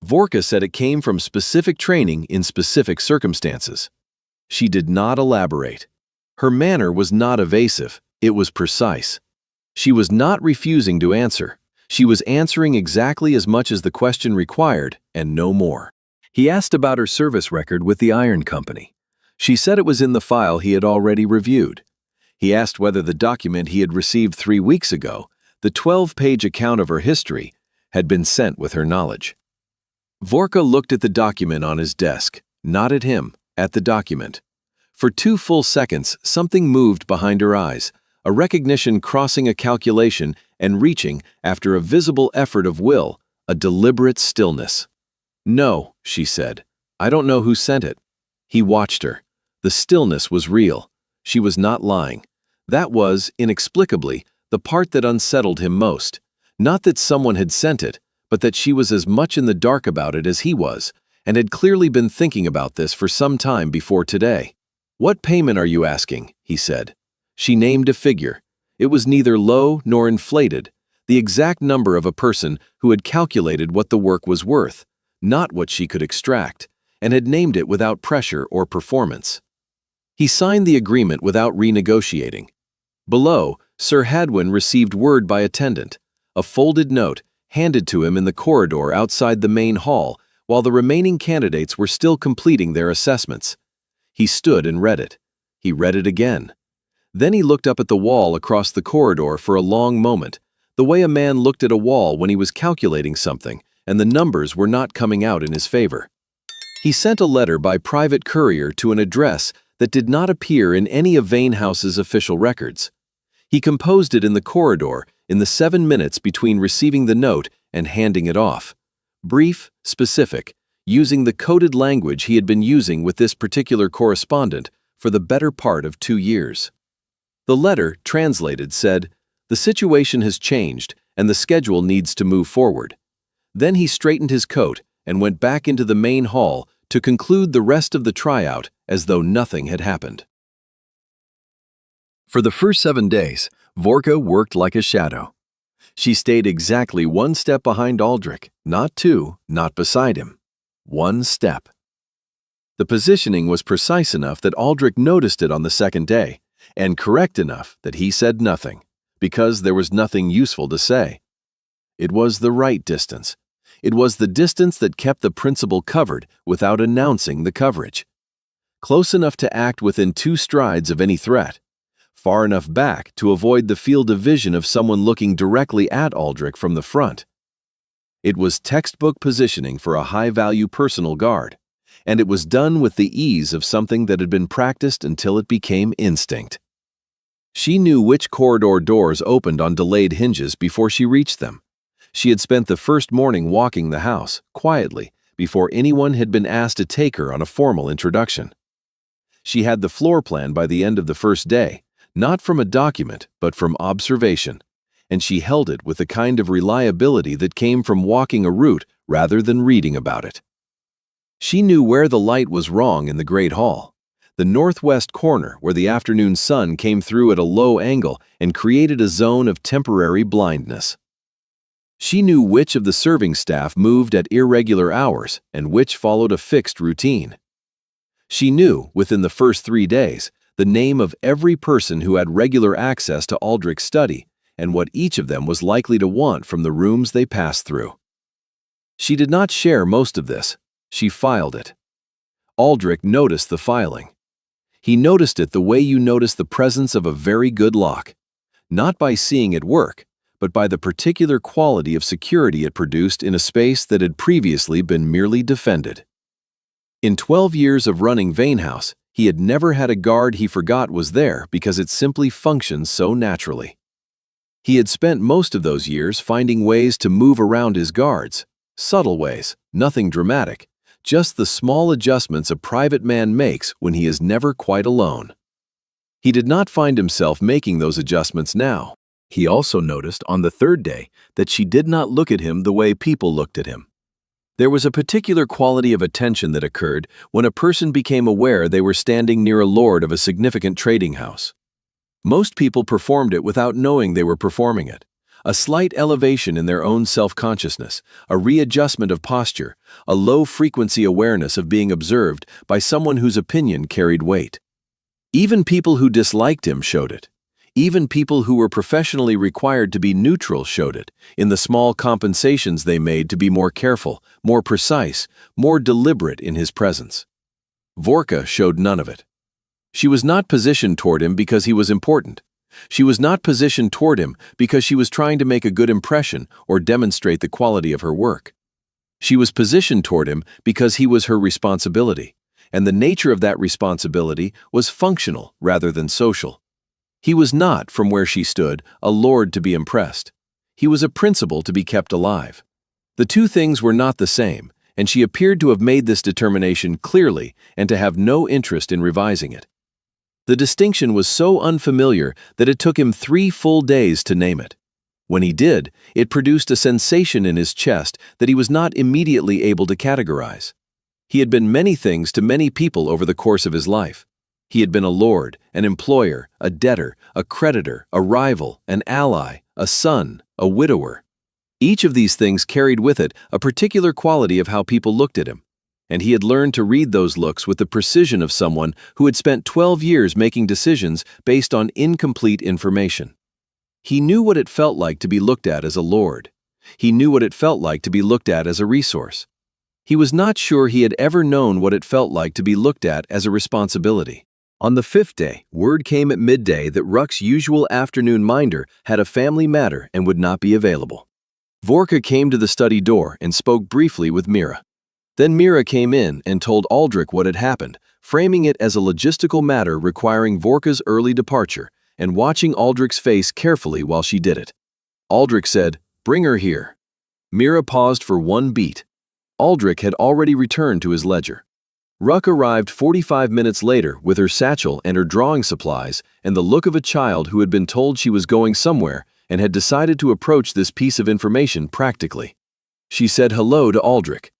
Vorka said it came from specific training in specific circumstances. She did not elaborate. Her manner was not evasive, it was precise. She was not refusing to answer. She was answering exactly as much as the question required, and no more. He asked about her service record with the iron company. She said it was in the file he had already reviewed. He asked whether the document he had received 3 weeks ago, the 12-page account of her history, had been sent with her knowledge. Vorka looked at the document on his desk, not at him, at the document. For 2 full seconds, something moved behind her eyes, a recognition crossing a calculation and reaching, after a visible effort of will, a deliberate stillness. "No," she said. "I don't know who sent it." He watched her. The stillness was real. She was not lying. That was, inexplicably, the part that unsettled him most. Not that someone had sent it, but that she was as much in the dark about it as he was, and had clearly been thinking about this for some time before today. "What payment are you asking?" he said. She named a figure. It was neither low nor inflated, the exact number of a person who had calculated what the work was worth, not what she could extract, and had named it without pressure or performance. He signed the agreement without renegotiating. Below, Sir Hadwin received word by attendant, a folded note handed to him in the corridor outside the main hall while the remaining candidates were still completing their assessments. He stood and read it. He read it again. Then he looked up at the wall across the corridor for a long moment, the way a man looked at a wall when he was calculating something and the numbers were not coming out in his favor. He sent a letter by private courier to an address that did not appear in any of Vane House's official records. He composed it in the corridor in the 7 minutes between receiving the note and handing it off. Brief, specific, using the coded language he had been using with this particular correspondent for the better part of 2 years. The letter, translated, said, "The situation has changed and the schedule needs to move forward." Then he straightened his coat and went back into the main hall to conclude the rest of the tryout as though nothing had happened. For the first 7 days, Vorka worked like a shadow. She stayed exactly 1 step behind Aldrich, not 2, not beside him. 1 step. The positioning was precise enough that Aldrich noticed it on the 2nd day, and correct enough that he said nothing, because there was nothing useful to say. It was the right distance. It was the distance that kept the principal covered without announcing the coverage. Close enough to act within 2 strides of any threat. Far enough back to avoid the field of vision of someone looking directly at Aldrich from the front. It was textbook positioning for a high-value personal guard, and it was done with the ease of something that had been practiced until it became instinct. She knew which corridor doors opened on delayed hinges before she reached them. She had spent the first morning walking the house, quietly, before anyone had been asked to take her on a formal introduction. She had the floor plan by the end of the first day, not from a document, but from observation, and she held it with a kind of reliability that came from walking a route rather than reading about it. She knew where the light was wrong in the Great Hall, the northwest corner where the afternoon sun came through at a low angle and created a zone of temporary blindness. She knew which of the serving staff moved at irregular hours and which followed a fixed routine. She knew, within the first 3 days, the name of every person who had regular access to Aldrich's study and what each of them was likely to want from the rooms they passed through. She did not share most of this. She filed it. Aldrich noticed the filing. He noticed it the way you notice the presence of a very good lock, not by seeing it work, but by the particular quality of security it produced in a space that had previously been merely defended. In 12 years of running Vane House, he had never had a guard he forgot was there because it simply functioned so naturally. He had spent most of those years finding ways to move around his guards, subtle ways, nothing dramatic, just the small adjustments a private man makes when he is never quite alone. He did not find himself making those adjustments now. He also noticed on the 3rd day that she did not look at him the way people looked at him. There was a particular quality of attention that occurred when a person became aware they were standing near a lord of a significant trading house. Most people performed it without knowing they were performing it. A slight elevation in their own self-consciousness, a readjustment of posture, a low-frequency awareness of being observed by someone whose opinion carried weight. Even people who disliked him showed it. Even people who were professionally required to be neutral showed it, in the small compensations they made to be more careful, more precise, more deliberate in his presence. Vorka showed none of it. She was not positioned toward him because he was important. She was not positioned toward him because she was trying to make a good impression or demonstrate the quality of her work. She was positioned toward him because he was her responsibility, and the nature of that responsibility was functional rather than social. He was not, from where she stood, a lord to be impressed. He was a principle to be kept alive. The two things were not the same, and she appeared to have made this determination clearly and to have no interest in revising it. The distinction was so unfamiliar that it took him 3 full days to name it. When he did, it produced a sensation in his chest that he was not immediately able to categorize. He had been many things to many people over the course of his life. He had been a lord, an employer, a debtor, a creditor, a rival, an ally, a son, a widower. Each of these things carried with it a particular quality of how people looked at him, and he had learned to read those looks with the precision of someone who had spent 12 years making decisions based on incomplete information. He knew what it felt like to be looked at as a lord. He knew what it felt like to be looked at as a resource. He was not sure he had ever known what it felt like to be looked at as a responsibility. On the 5th day, word came at midday that Ruck's usual afternoon minder had a family matter and would not be available. Vorka came to the study door and spoke briefly with Mira. Then Mira came in and told Aldrich what had happened, framing it as a logistical matter requiring Vorka's early departure, and watching Aldrich's face carefully while she did it. Aldrich said, "Bring her here." Mira paused for 1 beat. Aldrich had already returned to his ledger. Ruck arrived 45 minutes later with her satchel and her drawing supplies and the look of a child who had been told she was going somewhere and had decided to approach this piece of information practically. She said hello to Aldrich.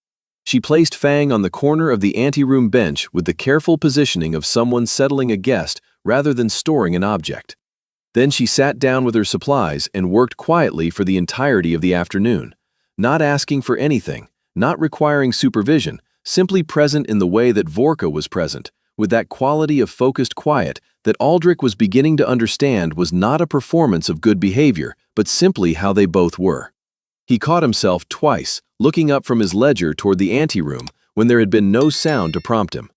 She placed Fang on the corner of the anteroom bench with the careful positioning of someone settling a guest rather than storing an object. Then she sat down with her supplies and worked quietly for the entirety of the afternoon, not asking for anything, not requiring supervision, simply present in the way that Vorka was present, with that quality of focused quiet that Aldrich was beginning to understand was not a performance of good behavior, but simply how they both were. He caught himself twice, looking up from his ledger toward the anteroom when there had been no sound to prompt him.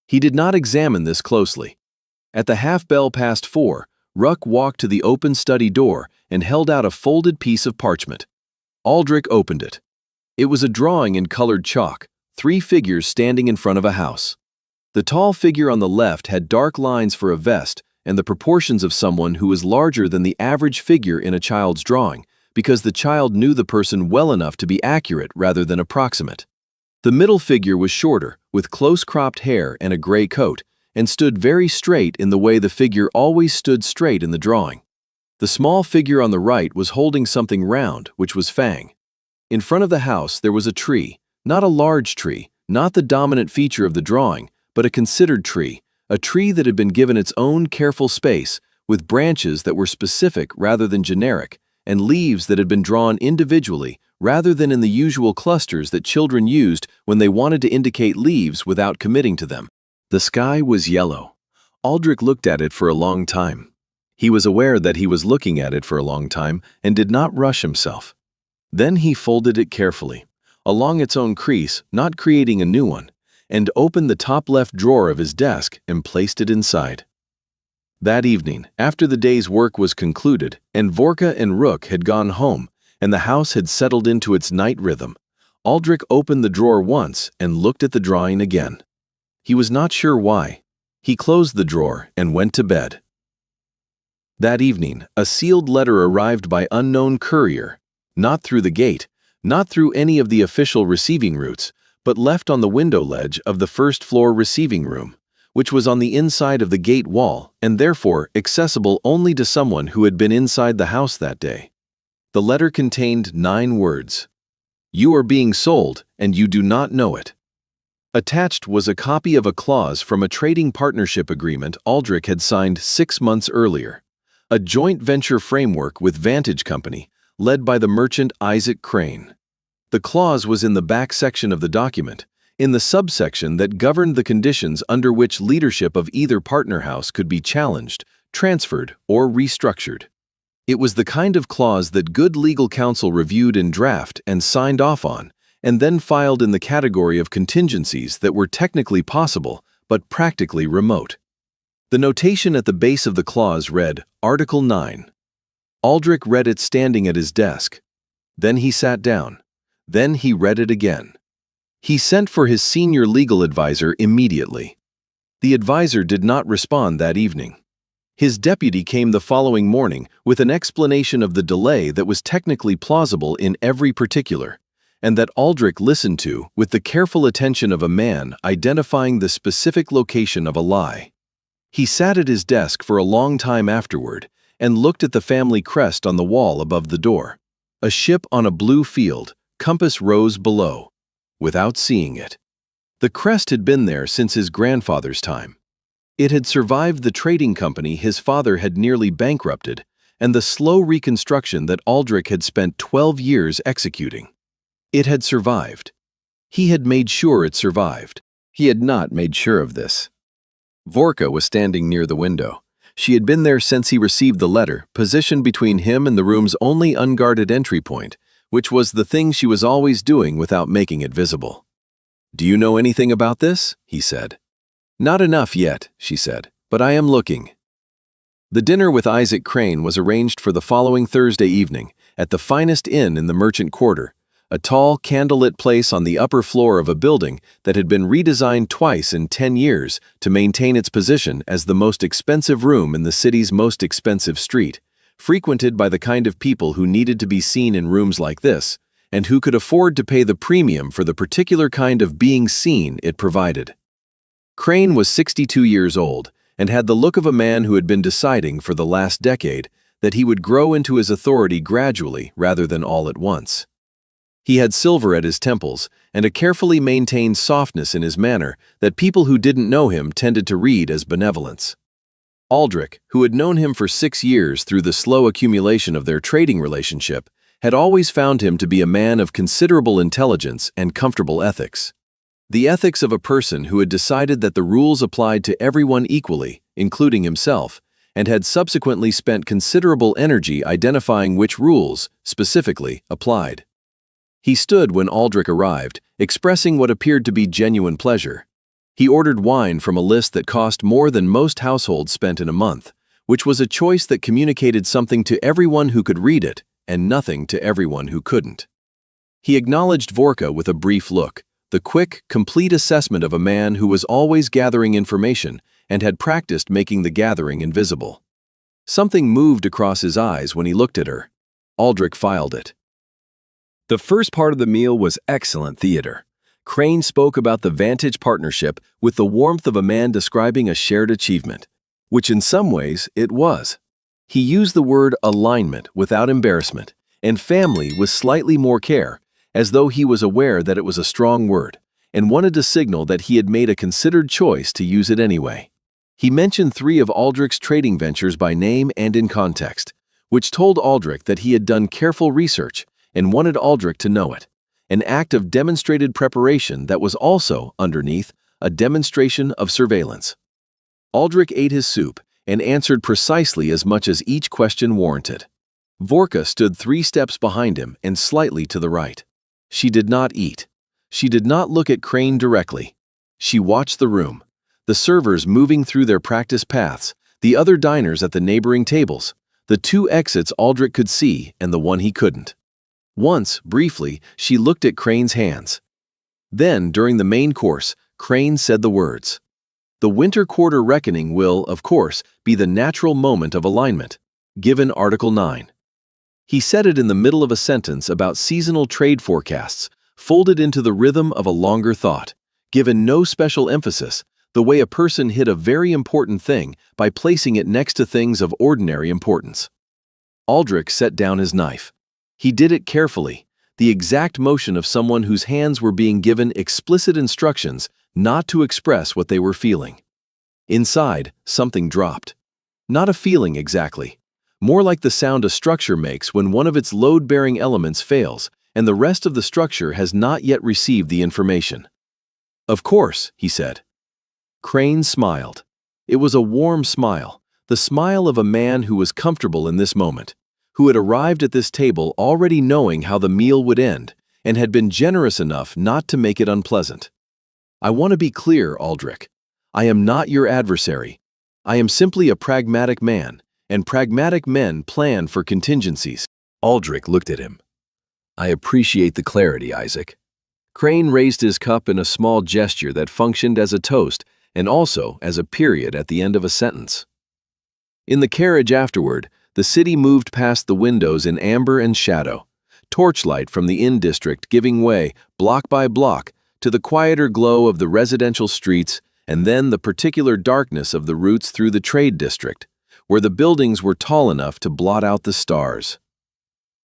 He did not examine this closely. At the half-bell past 4, Ruck walked to the open study door and held out a folded piece of parchment. Aldrich opened it. It was a drawing in colored chalk, 3 figures standing in front of a house. The tall figure on the left had dark lines for a vest and the proportions of someone who was larger than the average figure in a child's drawing, because the child knew the person well enough to be accurate rather than approximate. The middle figure was shorter, with close-cropped hair and a gray coat, and stood very straight in the way the figure always stood straight in the drawing. The small figure on the right was holding something round, which was Fang. In front of the house there was a tree, not a large tree, not the dominant feature of the drawing, but a considered tree, a tree that had been given its own careful space, with branches that were specific rather than generic, and leaves that had been drawn individually rather than in the usual clusters that children used when they wanted to indicate leaves without committing to them. The sky was yellow. Aldrich looked at it for a long time. He was aware that he was looking at it for a long time and did not rush himself. Then he folded it carefully, along its own crease, not creating a new one, and opened the top left drawer of his desk and placed it inside. That evening, after the day's work was concluded and Vorka and Ruck had gone home and the house had settled into its night rhythm, Aldrich opened the drawer once and looked at the drawing again. He was not sure why. He closed the drawer and went to bed. That evening, a sealed letter arrived by unknown courier, not through the gate, not through any of the official receiving routes, but left on the window ledge of the first-floor receiving room, which was on the inside of the gate wall and therefore accessible only to someone who had been inside the house that day. The letter contained 9 words. "You are being sold, and you do not know it." Attached was a copy of a clause from a trading partnership agreement Aldrich had signed 6 months earlier, a joint venture framework with Vantage Company, led by the merchant Isaac Crane. The clause was in the back section of the document, in the subsection that governed the conditions under which leadership of either partner house could be challenged, transferred, or restructured. It was the kind of clause that good legal counsel reviewed in draft and signed off on, and then filed in the category of contingencies that were technically possible but practically remote. The notation at the base of the clause read, Article 9. Aldrich read it standing at his desk. Then he sat down. Then he read it again. He sent for his senior legal advisor immediately. The advisor did not respond that evening. His deputy came the following morning with an explanation of the delay that was technically plausible in every particular, and that Aldrich listened to with the careful attention of a man identifying the specific location of a lie. He sat at his desk for a long time afterward and looked at the family crest on the wall above the door. A ship on a blue field, compass rose below, without seeing it. The crest had been there since his grandfather's time. It had survived the trading company his father had nearly bankrupted and the slow reconstruction that Aldrich had spent 12 years executing. It had survived. He had made sure it survived. He had not made sure of this. Vorka was standing near the window. She had been there since he received the letter, positioned between him and the room's only unguarded entry point, which was the thing she was always doing without making it visible. "Do you know anything about this?" he said. "Not enough yet," she said, "but I am looking." The dinner with Isaac Crane was arranged for the following Thursday evening at the finest inn in the Merchant Quarter, a tall, candlelit place on the upper floor of a building that had been redesigned twice in 10 years to maintain its position as the most expensive room in the city's most expensive street, frequented by the kind of people who needed to be seen in rooms like this, and who could afford to pay the premium for the particular kind of being seen it provided. Crane was 62 years old and had the look of a man who had been deciding for the last decade that he would grow into his authority gradually rather than all at once. He had silver at his temples and a carefully maintained softness in his manner that people who didn't know him tended to read as benevolence. Aldrich, who had known him for 6 years through the slow accumulation of their trading relationship, had always found him to be a man of considerable intelligence and comfortable ethics. The ethics of a person who had decided that the rules applied to everyone equally, including himself, and had subsequently spent considerable energy identifying which rules, specifically, applied. He stood when Aldrich arrived, expressing what appeared to be genuine pleasure. He ordered wine from a list that cost more than most households spent in a month, which was a choice that communicated something to everyone who could read it and nothing to everyone who couldn't. He acknowledged Vorka with a brief look, the quick, complete assessment of a man who was always gathering information and had practiced making the gathering invisible. Something moved across his eyes when he looked at her. Aldrich filed it. The first part of the meal was excellent theater. Crane spoke about the Vantage partnership with the warmth of a man describing a shared achievement, which in some ways it was. He used the word alignment without embarrassment, and family with slightly more care, as though he was aware that it was a strong word, and wanted to signal that he had made a considered choice to use it anyway. He mentioned 3 of Aldrich's trading ventures by name and in context, which told Aldrich that he had done careful research and wanted Aldrich to know it, an act of demonstrated preparation that was also, underneath, a demonstration of surveillance. Aldrich ate his soup and answered precisely as much as each question warranted. Vorka stood 3 steps behind him and slightly to the right. She did not eat. She did not look at Crane directly. She watched the room, the servers moving through their practice paths, the other diners at the neighboring tables, the 2 exits Aldrich could see and the one he couldn't. Once, briefly, she looked at Crane's hands. Then, during the main course, Crane said the words. The winter quarter reckoning will, of course, be the natural moment of alignment, given Article 9. He said it in the middle of a sentence about seasonal trade forecasts, folded into the rhythm of a longer thought, given no special emphasis, the way a person hid a very important thing by placing it next to things of ordinary importance. Aldrich set down his knife. He did it carefully, the exact motion of someone whose hands were being given explicit instructions not to express what they were feeling. Inside, something dropped. Not a feeling exactly. More like the sound a structure makes when one of its load-bearing elements fails and the rest of the structure has not yet received the information. Of course, he said. Crane smiled. It was a warm smile, the smile of a man who was comfortable in this moment, who had arrived at this table already knowing how the meal would end and had been generous enough not to make it unpleasant. I want to be clear, Aldrich. I am not your adversary. I am simply a pragmatic man, and pragmatic men plan for contingencies. Aldrich looked at him. I appreciate the clarity, Isaac. Crane raised his cup in a small gesture that functioned as a toast and also as a period at the end of a sentence. In the carriage afterward, the city moved past the windows in amber and shadow, torchlight from the inn district giving way, block by block, to the quieter glow of the residential streets and then the particular darkness of the routes through the trade district, where the buildings were tall enough to blot out the stars.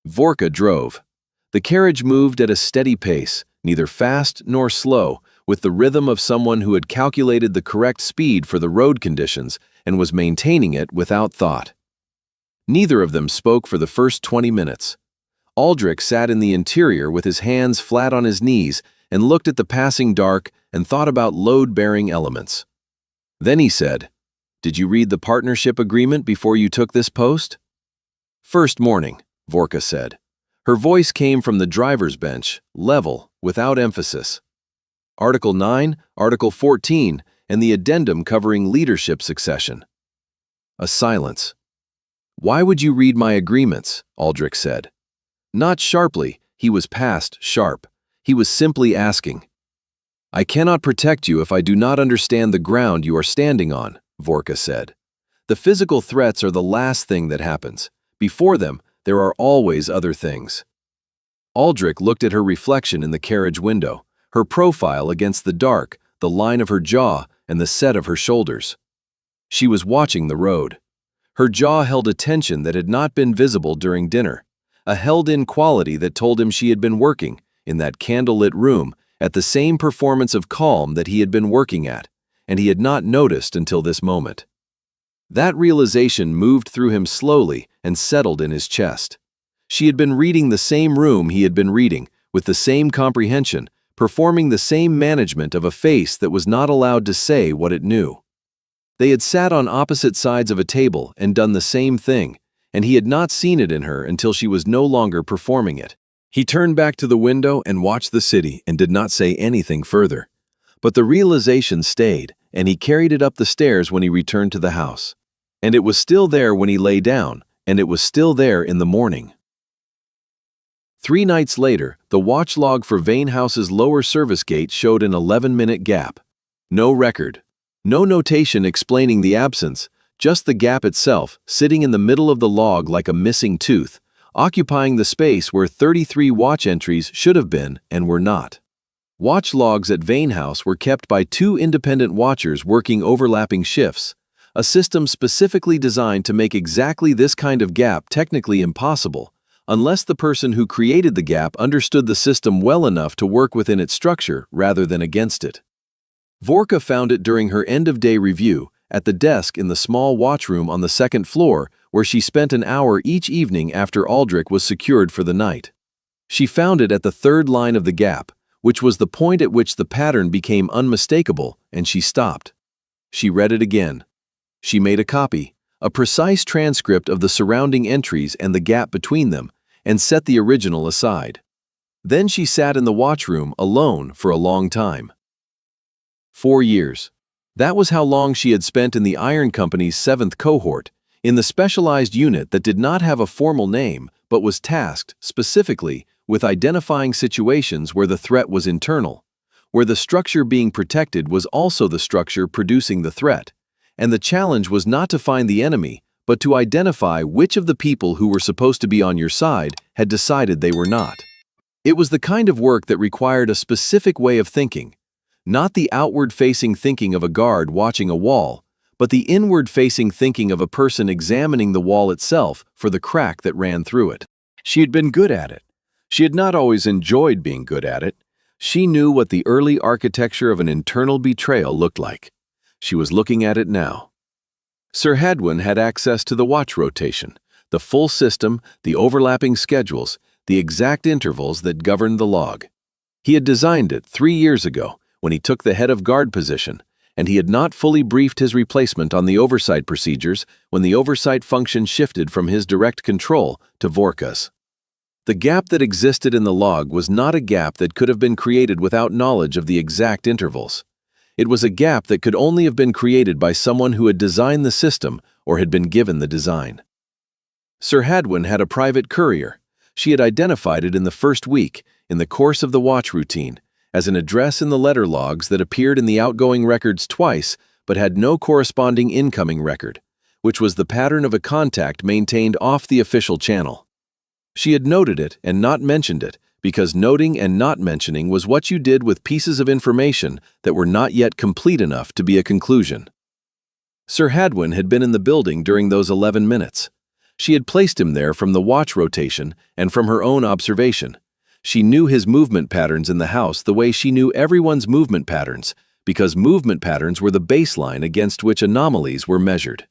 Vorka drove. The carriage moved at a steady pace, neither fast nor slow, with the rhythm of someone who had calculated the correct speed for the road conditions and was maintaining it without thought. Neither of them spoke for the first 20 minutes. Aldrich sat in the interior with his hands flat on his knees and looked at the passing dark and thought about load-bearing elements. Then he said, "Did you read the partnership agreement before you took this post?" "First morning," Vorka said. Her voice came from the driver's bench, level, without emphasis. Article 9, Article 14, and the addendum covering leadership succession. A silence. "Why would you read my agreements?" Aldrich said. Not sharply, he was past sharp. He was simply asking. "I cannot protect you if I do not understand the ground you are standing on," Vorka said. "The physical threats are the last thing that happens. Before them, there are always other things." Aldrich looked at her reflection in the carriage window, her profile against the dark, the line of her jaw, and the set of her shoulders. She was watching the road. Her jaw held a tension that had not been visible during dinner, a held-in quality that told him she had been working, in that candlelit room, at the same performance of calm that he had been working at, and he had not noticed until this moment. That realization moved through him slowly and settled in his chest. She had been reading the same room he had been reading, with the same comprehension, performing the same management of a face that was not allowed to say what it knew. They had sat on opposite sides of a table and done the same thing, and he had not seen it in her until she was no longer performing it. He turned back to the window and watched the city and did not say anything further. But the realization stayed, and he carried it up the stairs when he returned to the house. And it was still there when he lay down, and it was still there in the morning. 3 nights later, the watch log for Vane House's lower service gate showed an 11-minute gap. No record. No notation explaining the absence, just the gap itself, sitting in the middle of the log like a missing tooth, occupying the space where 33 watch entries should have been and were not. Watch logs at Vane House were kept by 2 independent watchers working overlapping shifts, a system specifically designed to make exactly this kind of gap technically impossible, unless the person who created the gap understood the system well enough to work within its structure rather than against it. Vorka found it during her end-of-day review, at the desk in the small watchroom on the 2nd floor, where she spent an hour each evening after Aldrich was secured for the night. She found it at the 3rd line of the gap, which was the point at which the pattern became unmistakable, and she stopped. She read it again. She made a copy, a precise transcript of the surrounding entries and the gap between them, and set the original aside. Then she sat in the watchroom alone for a long time. 4 years. That was how long she had spent in the Iron Company's 7th cohort, in the specialized unit that did not have a formal name but was tasked, specifically, with identifying situations where the threat was internal, where the structure being protected was also the structure producing the threat, and the challenge was not to find the enemy, but to identify which of the people who were supposed to be on your side had decided they were not. It was the kind of work that required a specific way of thinking, not the outward-facing thinking of a guard watching a wall, but the inward-facing thinking of a person examining the wall itself for the crack that ran through it. She had been good at it. She had not always enjoyed being good at it. She knew what the early architecture of an internal betrayal looked like. She was looking at it now. Sir Hadwin had access to the watch rotation, the full system, the overlapping schedules, the exact intervals that governed the log. He had designed it 3 years ago, when he took the head of guard position, and he had not fully briefed his replacement on the oversight procedures when the oversight function shifted from his direct control to Vorka's. The gap that existed in the log was not a gap that could have been created without knowledge of the exact intervals. It was a gap that could only have been created by someone who had designed the system or had been given the design. Sir Hadwin had a private courier. She had identified it in the first week, in the course of the watch routine, as an address in the letter logs that appeared in the outgoing records twice but had no corresponding incoming record, which was the pattern of a contact maintained off the official channel. She had noted it and not mentioned it because noting and not mentioning was what you did with pieces of information that were not yet complete enough to be a conclusion. Sir Hadwin had been in the building during those 11 minutes. She had placed him there from the watch rotation and from her own observation. She knew his movement patterns in the house the way she knew everyone's movement patterns, because movement patterns were the baseline against which anomalies were measured.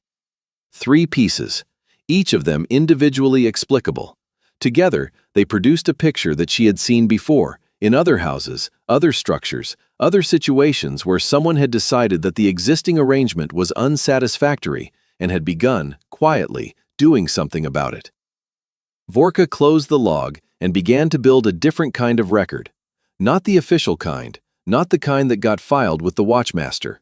3 pieces, each of them individually explicable. Together, they produced a picture that she had seen before, in other houses, other structures, other situations where someone had decided that the existing arrangement was unsatisfactory and had begun, quietly, doing something about it. Vorka closed the log and began to build a different kind of record. Not the official kind, not the kind that got filed with the watchmaster.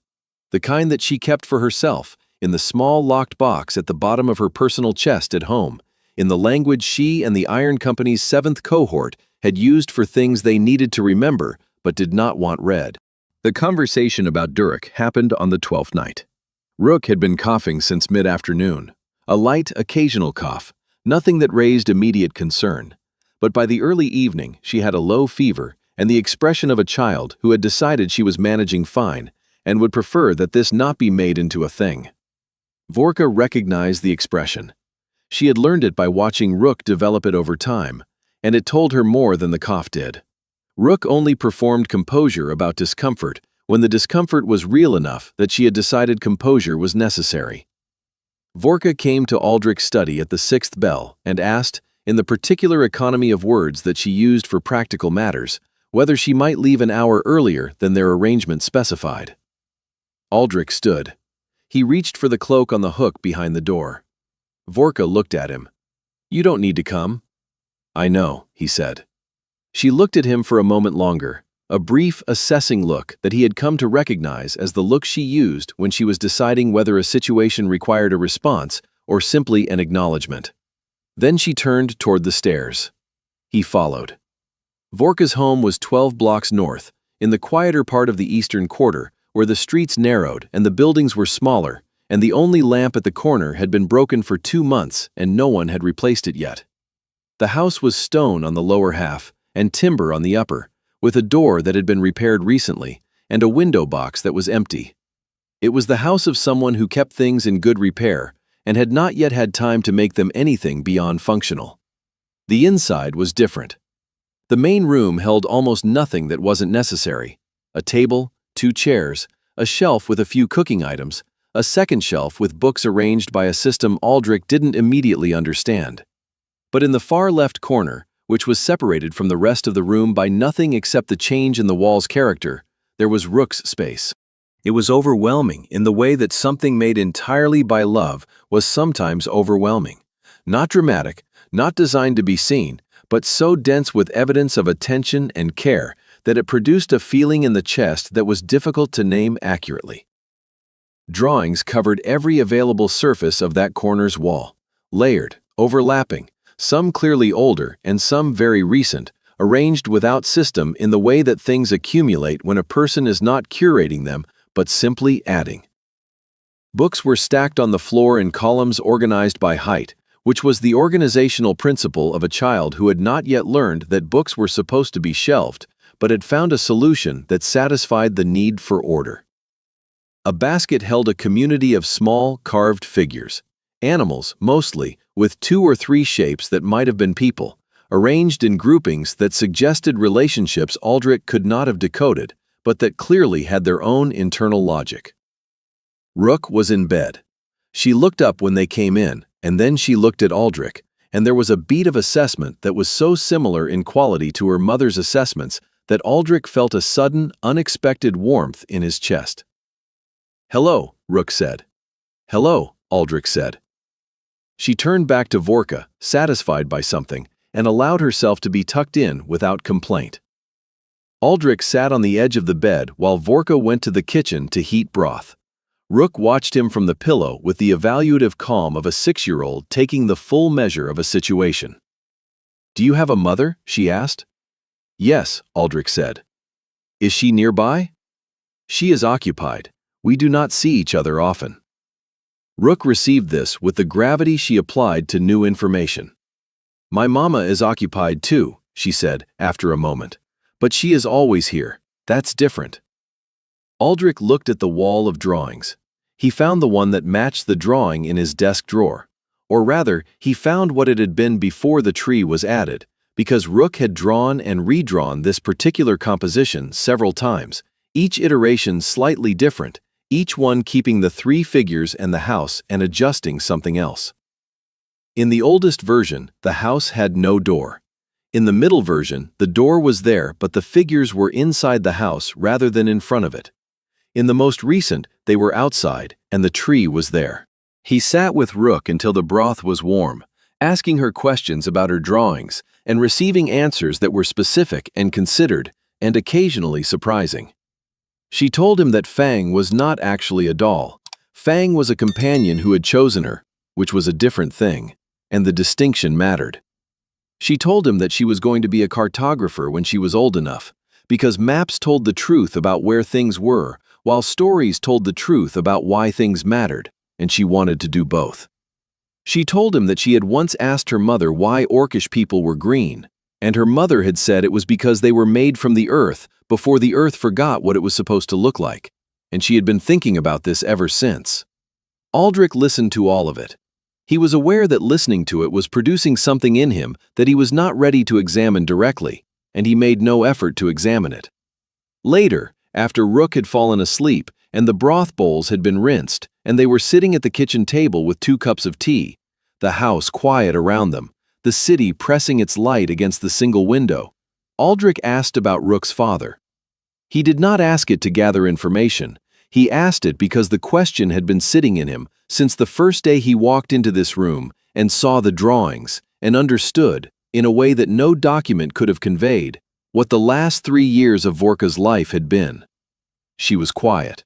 The kind that she kept for herself, in the small locked box at the bottom of her personal chest at home, in the language she and the Iron Company's 7th cohort had used for things they needed to remember but did not want read. The conversation about Durek happened on the 12th night. Rook had been coughing since mid-afternoon. A light, occasional cough, nothing that raised immediate concern. But by the early evening, she had a low fever and the expression of a child who had decided she was managing fine and would prefer that this not be made into a thing. Vorka recognized the expression. She had learned it by watching Rook develop it over time, and it told her more than the cough did. Rook only performed composure about discomfort when the discomfort was real enough that she had decided composure was necessary. Vorka came to Aldrich's study at the 6th bell and asked, in the particular economy of words that she used for practical matters, whether she might leave an hour earlier than their arrangement specified. Aldrich stood. He reached for the cloak on the hook behind the door. Vorka looked at him. "You don't need to come." "I know," he said. She looked at him for a moment longer, a brief, assessing look that he had come to recognize as the look she used when she was deciding whether a situation required a response or simply an acknowledgement. Then she turned toward the stairs. He followed. Vorka's home was 12 blocks north, in the quieter part of the eastern quarter, where the streets narrowed and the buildings were smaller, and the only lamp at the corner had been broken for 2 months and no one had replaced it yet. The house was stone on the lower half and timber on the upper, with a door that had been repaired recently and a window box that was empty. It was the house of someone who kept things in good repair and had not yet had time to make them anything beyond functional. The inside was different. The main room held almost nothing that wasn't necessary. A table, 2 chairs, a shelf with a few cooking items, a second shelf with books arranged by a system Aldrich didn't immediately understand. But in the far left corner, which was separated from the rest of the room by nothing except the change in the wall's character, there was Rook's space. It was overwhelming in the way that something made entirely by love was sometimes overwhelming. Not dramatic, not designed to be seen, but so dense with evidence of attention and care that it produced a feeling in the chest that was difficult to name accurately. Drawings covered every available surface of that corner's wall, layered, overlapping, some clearly older and some very recent, arranged without system in the way that things accumulate when a person is not curating them but simply adding. Books were stacked on the floor in columns organized by height, which was the organizational principle of a child who had not yet learned that books were supposed to be shelved, but had found a solution that satisfied the need for order. A basket held a community of small, carved figures, animals mostly, with 2 or 3 shapes that might have been people, arranged in groupings that suggested relationships Aldrich could not have decoded, but that clearly had their own internal logic. Rook was in bed. She looked up when they came in, and then she looked at Aldrich, and there was a beat of assessment that was so similar in quality to her mother's assessments that Aldrich felt a sudden, unexpected warmth in his chest. "Hello," Rook said. "Hello," Aldrich said. She turned back to Vorka, satisfied by something, and allowed herself to be tucked in without complaint. Aldrich sat on the edge of the bed while Vorka went to the kitchen to heat broth. Rook watched him from the pillow with the evaluative calm of a 6-year-old taking the full measure of a situation. "Do you have a mother?" she asked. "Yes," Aldrich said. "Is she nearby?" "She is occupied. We do not see each other often." Rook received this with the gravity she applied to new information. "My mama is occupied too," she said, after a moment. "But she is always here. That's different." Aldrich looked at the wall of drawings. He found the one that matched the drawing in his desk drawer. Or rather, he found what it had been before the tree was added, because Rook had drawn and redrawn this particular composition several times, each iteration slightly different, each one keeping the three figures and the house and adjusting something else. In the oldest version, the house had no door. In the middle version, the door was there, but the figures were inside the house rather than in front of it. In the most recent, they were outside, and the tree was there. He sat with Rook until the broth was warm, asking her questions about her drawings and receiving answers that were specific and considered and occasionally surprising. She told him that Fang was not actually a doll. Fang was a companion who had chosen her, which was a different thing, and the distinction mattered. She told him that she was going to be a cartographer when she was old enough, because maps told the truth about where things were, while stories told the truth about why things mattered, and she wanted to do both. She told him that she had once asked her mother why orcish people were green, and her mother had said it was because they were made from the earth before the earth forgot what it was supposed to look like, and she had been thinking about this ever since. Aldrich listened to all of it. He was aware that listening to it was producing something in him that he was not ready to examine directly, and he made no effort to examine it. Later, after Rook had fallen asleep and the broth bowls had been rinsed, and they were sitting at the kitchen table with 2 cups of tea, the house quiet around them, the city pressing its light against the single window, Aldrich asked about Rook's father. He did not ask it to gather information. He asked it because the question had been sitting in him since the first day he walked into this room and saw the drawings and understood, in a way that no document could have conveyed, what the last 3 years of Vorka's life had been. She was quiet.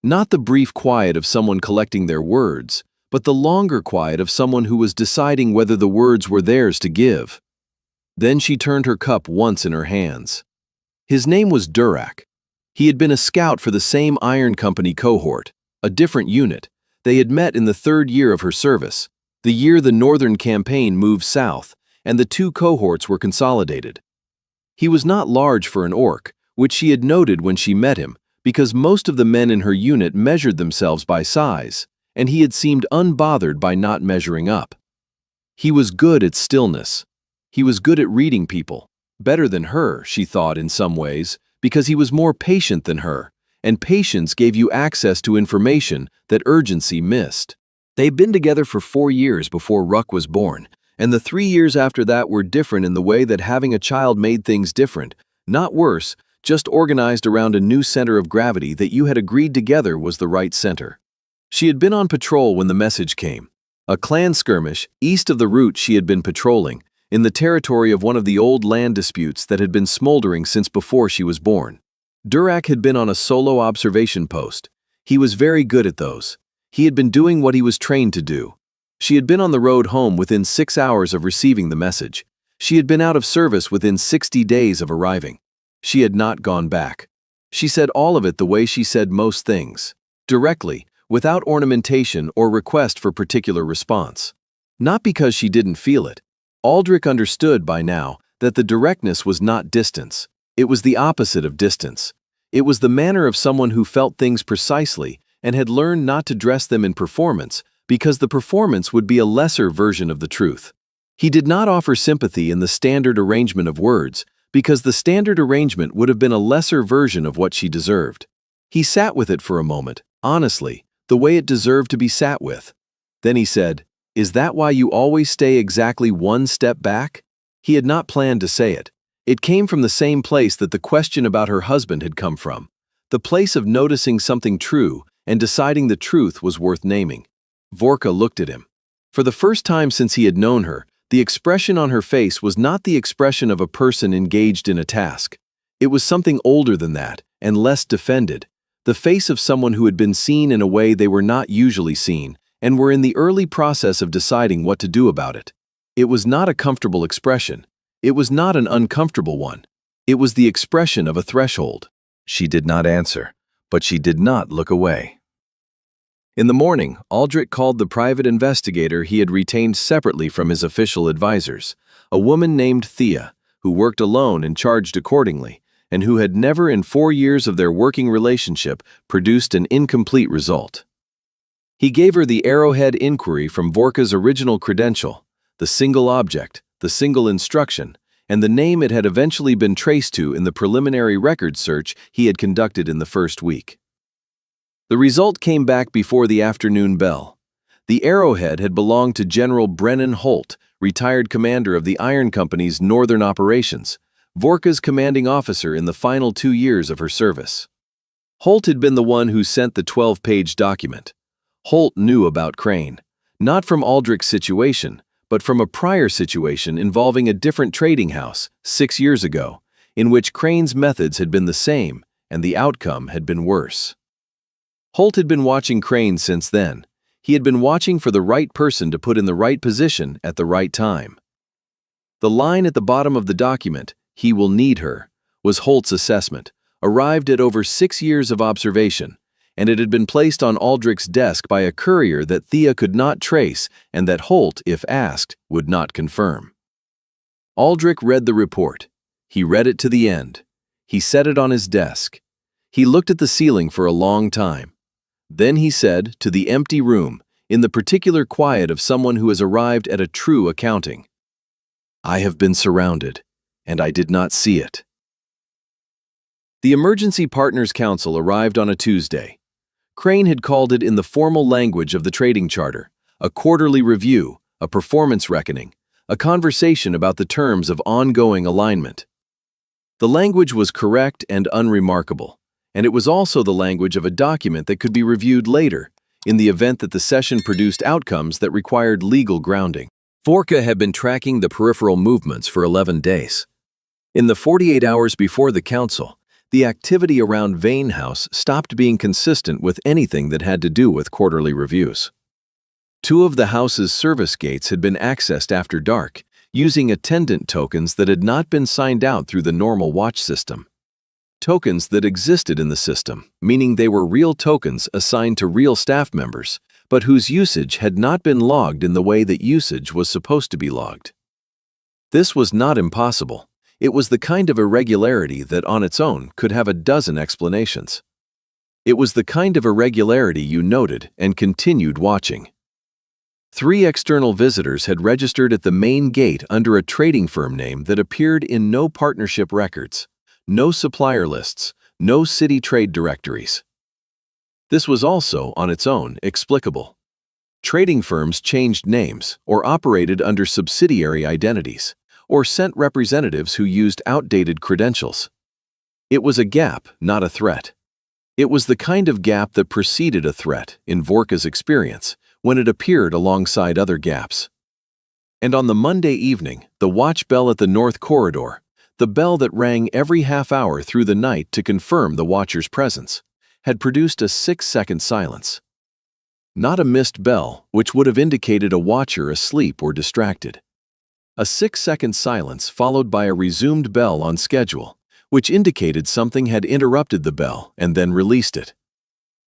Not the brief quiet of someone collecting their words, but the longer quiet of someone who was deciding whether the words were theirs to give. Then she turned her cup once in her hands. His name was Durak. He had been a scout for the same Iron Company cohort, a different unit. They had met in the 3rd year of her service, the year the Northern Campaign moved south, and the 2 cohorts were consolidated. He was not large for an orc, which she had noted when she met him, because most of the men in her unit measured themselves by size, and he had seemed unbothered by not measuring up. He was good at stillness. He was good at reading people, better than her, she thought in some ways, because he was more patient than her, and patience gave you access to information that urgency missed. They'd been together for 4 years before Ruck was born, and the 3 years after that were different in the way that having a child made things different, not worse, just organized around a new center of gravity that you had agreed together was the right center. She had been on patrol when the message came. A clan skirmish east of the route she had been patrolling, in the territory of one of the old land disputes that had been smoldering since before she was born. Durak had been on a solo observation post. He was very good at those. He had been doing what he was trained to do. She had been on the road home within 6 hours of receiving the message. She had been out of service within 60 days of arriving. She had not gone back. She said all of it the way she said most things, directly, without ornamentation or request for particular response. Not because she didn't feel it. Aldrich understood by now that the directness was not distance. It was the opposite of distance. It was the manner of someone who felt things precisely and had learned not to dress them in performance because the performance would be a lesser version of the truth. He did not offer sympathy in the standard arrangement of words because the standard arrangement would have been a lesser version of what she deserved. He sat with it for a moment, honestly, the way it deserved to be sat with. Then he said, "Is that why you always stay exactly 1 step back?" He had not planned to say it. It came from the same place that the question about her husband had come from, the place of noticing something true and deciding the truth was worth naming. Vorka looked at him. For the first time since he had known her, the expression on her face was not the expression of a person engaged in a task. It was something older than that, and less defended, the face of someone who had been seen in a way they were not usually seen, and were in the early process of deciding what to do about it. It was not a comfortable expression. It was not an uncomfortable one. It was the expression of a threshold. She did not answer, but she did not look away. In the morning, Aldrich called the private investigator he had retained separately from his official advisors, a woman named Figh, who worked alone and charged accordingly, and who had never in 4 years of their working relationship produced an incomplete result. He gave her the arrowhead inquiry from Vorka's original credential, the single object, the single instruction, and the name it had eventually been traced to in the preliminary record search he had conducted in the first week. The result came back before the afternoon bell. The arrowhead had belonged to General Brennan Holt, retired commander of the Iron Company's northern operations, Vorka's commanding officer in the final 2 years of her service. Holt had been the one who sent the 12-page document. Holt knew about Crane, not from Aldrich's situation, but from a prior situation involving a different trading house 6 years ago, in which Crane's methods had been the same and the outcome had been worse. Holt had been watching Crane since then. He had been watching for the right person to put in the right position at the right time. The line at the bottom of the document, "He will need her," was Holt's assessment, arrived at over 6 years of observation, and it had been placed on Aldrich's desk by a courier that Thea could not trace and that Holt, if asked, would not confirm. Aldrich read the report. He read it to the end. He set it on his desk. He looked at the ceiling for a long time. Then he said, to the empty room, in the particular quiet of someone who has arrived at a true accounting, "I have been surrounded, and I did not see it." The Emergency Partners Council arrived on a Tuesday. Crane had called it in the formal language of the trading charter, a quarterly review, a performance reckoning, a conversation about the terms of ongoing alignment. The language was correct and unremarkable, and it was also the language of a document that could be reviewed later, in the event that the session produced outcomes that required legal grounding. Vorka had been tracking the peripheral movements for 11 days. In the 48 hours before the council, the activity around Vane House stopped being consistent with anything that had to do with quarterly reviews. 2 of the house's service gates had been accessed after dark, using attendant tokens that had not been signed out through the normal watch system. Tokens that existed in the system, meaning they were real tokens assigned to real staff members, but whose usage had not been logged in the way that usage was supposed to be logged. This was not impossible. It was the kind of irregularity that on its own could have a dozen explanations. It was the kind of irregularity you noted and continued watching. 3 external visitors had registered at the main gate under a trading firm name that appeared in no partnership records, no supplier lists, no city trade directories. This was also, on its own, explicable. Trading firms changed names or operated under subsidiary identities, or sent representatives who used outdated credentials. It was a gap, not a threat. It was the kind of gap that preceded a threat, in Vorka's experience, when it appeared alongside other gaps. And on the Monday evening, the watch bell at the North Corridor, the bell that rang every half hour through the night to confirm the watcher's presence, had produced a 6-second silence. Not a missed bell, which would have indicated a watcher asleep or distracted. A 6-second silence followed by a resumed bell on schedule, which indicated something had interrupted the bell and then released it.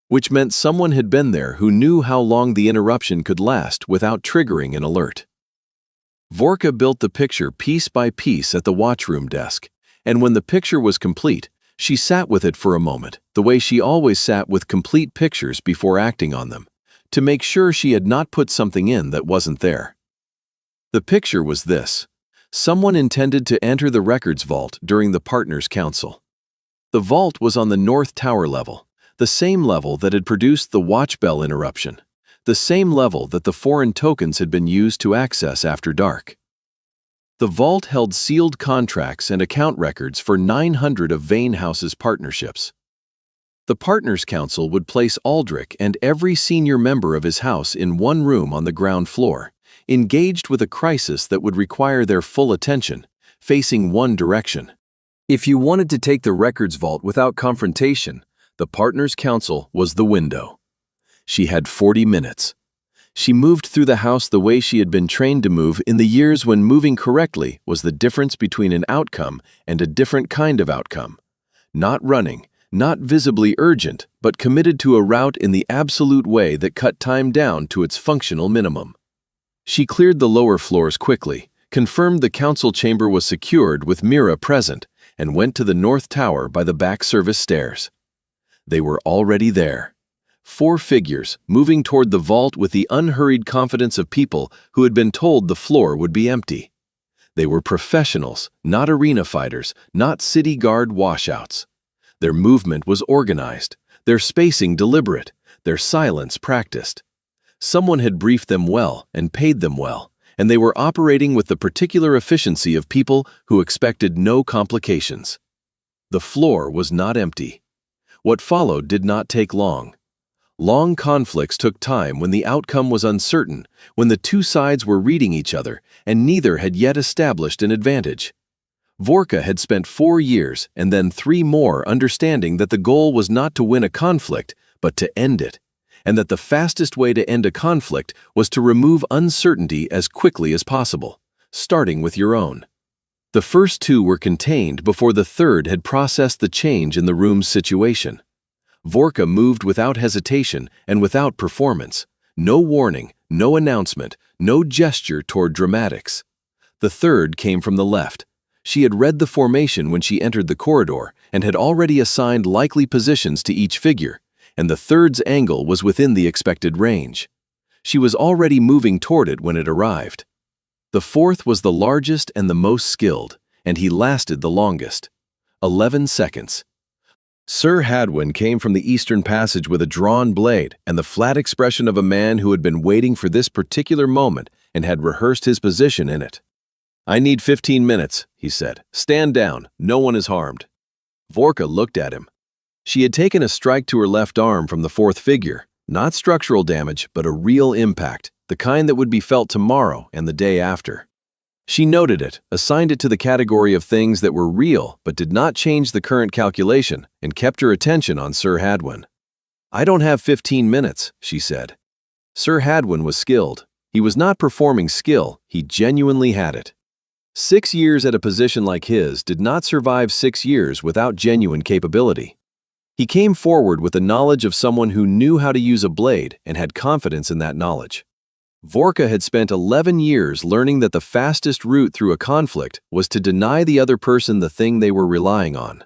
Which meant someone had been there who knew how long the interruption could last without triggering an alert. Vorka built the picture piece by piece at the watchroom desk, and when the picture was complete, she sat with it for a moment, the way she always sat with complete pictures before acting on them, to make sure she had not put something in that wasn't there. The picture was this. Someone intended to enter the records vault during the Partners' Council. The vault was on the North Tower level, the same level that had produced the watch bell interruption, the same level that the foreign tokens had been used to access after dark. The vault held sealed contracts and account records for 900 of Vane House's partnerships. The Partners' Council would place Aldrich and every senior member of his house in one room on the ground floor, engaged with a crisis that would require their full attention, facing one direction. If you wanted to take the records vault without confrontation, the Partners' Council was the window. She had 40 minutes. She moved through the house the way she had been trained to move in the years when moving correctly was the difference between an outcome and a different kind of outcome. Not running, not visibly urgent, but committed to a route in the absolute way that cut time down to its functional minimum. She cleared the lower floors quickly, confirmed the council chamber was secured with Mira present, and went to the North Tower by the back service stairs. They were already there. 4 figures moving toward the vault with the unhurried confidence of people who had been told the floor would be empty. They were professionals, not arena fighters, not city guard washouts. Their movement was organized, their spacing deliberate, their silence practiced. Someone had briefed them well and paid them well, and they were operating with the particular efficiency of people who expected no complications. The floor was not empty. What followed did not take long. Long conflicts took time when the outcome was uncertain, when the 2 sides were reading each other, and neither had yet established an advantage. Vorka had spent 4 years and then 3 more understanding that the goal was not to win a conflict, but to end it, and that the fastest way to end a conflict was to remove uncertainty as quickly as possible, starting with your own. The first 2 were contained before the third had processed the change in the room's situation. Vorka moved without hesitation and without performance. No warning, no announcement, no gesture toward dramatics. The third came from the left. She had read the formation when she entered the corridor and had already assigned likely positions to each figure, and the third's angle was within the expected range. She was already moving toward it when it arrived. The fourth was the largest and the most skilled, and he lasted the longest. 11 seconds. Sir Hadwin came from the eastern passage with a drawn blade and the flat expression of a man who had been waiting for this particular moment and had rehearsed his position in it. "I need 15 minutes, he said. "Stand down, no one is harmed." Vorka looked at him. She had taken a strike to her left arm from the fourth figure, not structural damage, but a real impact, the kind that would be felt tomorrow and the day after. She noted it, assigned it to the category of things that were real but did not change the current calculation, and kept her attention on Sir Hadwin. "I don't have 15 minutes, she said. Sir Hadwin was skilled. He was not performing skill, he genuinely had it. 6 years at a position like his did not survive 6 years without genuine capability. He came forward with the knowledge of someone who knew how to use a blade and had confidence in that knowledge. Vorka had spent 11 years learning that the fastest route through a conflict was to deny the other person the thing they were relying on.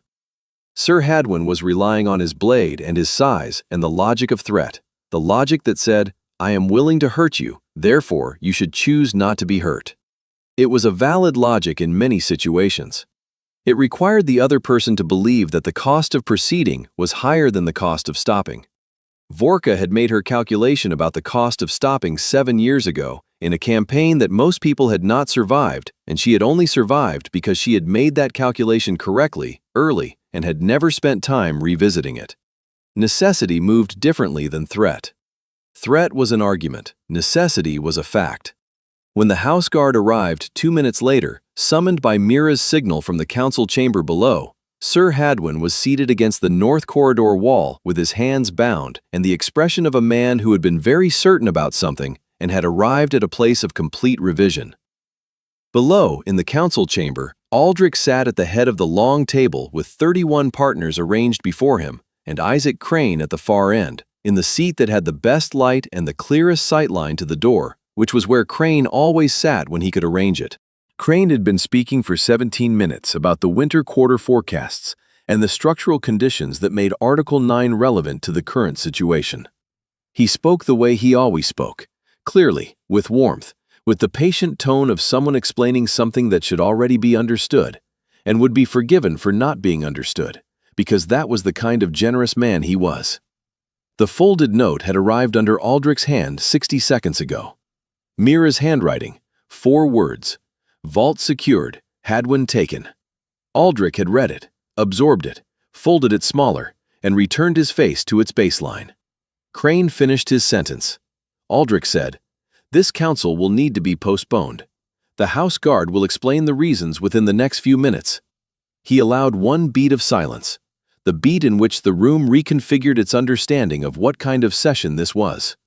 Sir Hadwin was relying on his blade and his size and the logic of threat, the logic that said, "I am willing to hurt you, therefore you should choose not to be hurt." It was a valid logic in many situations. It required the other person to believe that the cost of proceeding was higher than the cost of stopping. Vorka had made her calculation about the cost of stopping 7 years ago in a campaign that most people had not survived, and she had only survived because she had made that calculation correctly, early, and had never spent time revisiting it. Necessity moved differently than threat. Threat was an argument, necessity was a fact. When the house guard arrived 2 minutes later, summoned by Mira's signal from the council chamber below, Sir Hadwin was seated against the north corridor wall with his hands bound and the expression of a man who had been very certain about something and had arrived at a place of complete revision. Below, in the council chamber, Aldrich sat at the head of the long table with 31 partners arranged before him, and Isaac Crane at the far end, in the seat that had the best light and the clearest sightline to the door, which was where Crane always sat when he could arrange it. Crane had been speaking for 17 minutes about the winter quarter forecasts and the structural conditions that made Article 9 relevant to the current situation. He spoke the way he always spoke, clearly, with warmth, with the patient tone of someone explaining something that should already be understood, and would be forgiven for not being understood, because that was the kind of generous man he was. The folded note had arrived under Aldrich's hand 60 seconds ago. Mira's handwriting, 4 words. Vault secured, Hadwin taken. Aldrich had read it, absorbed it, folded it smaller, and returned his face to its baseline. Crane finished his sentence. Aldrich said, "This council will need to be postponed. The House Guard will explain the reasons within the next few minutes." He allowed one beat of silence, the beat in which the room reconfigured its understanding of what kind of session this was.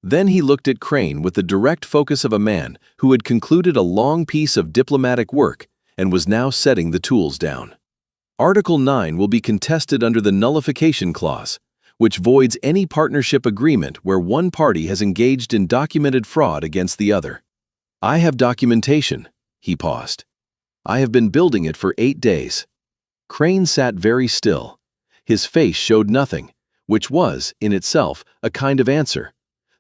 Then he looked at Crane with the direct focus of a man who had concluded a long piece of diplomatic work and was now setting the tools down. Article 9 will be contested under the nullification clause, which voids any partnership agreement where one party has engaged in documented fraud against the other. I have documentation. He paused. I have been building it for 8 days. Crane sat very still. His face showed nothing, which was, in itself, a kind of answer.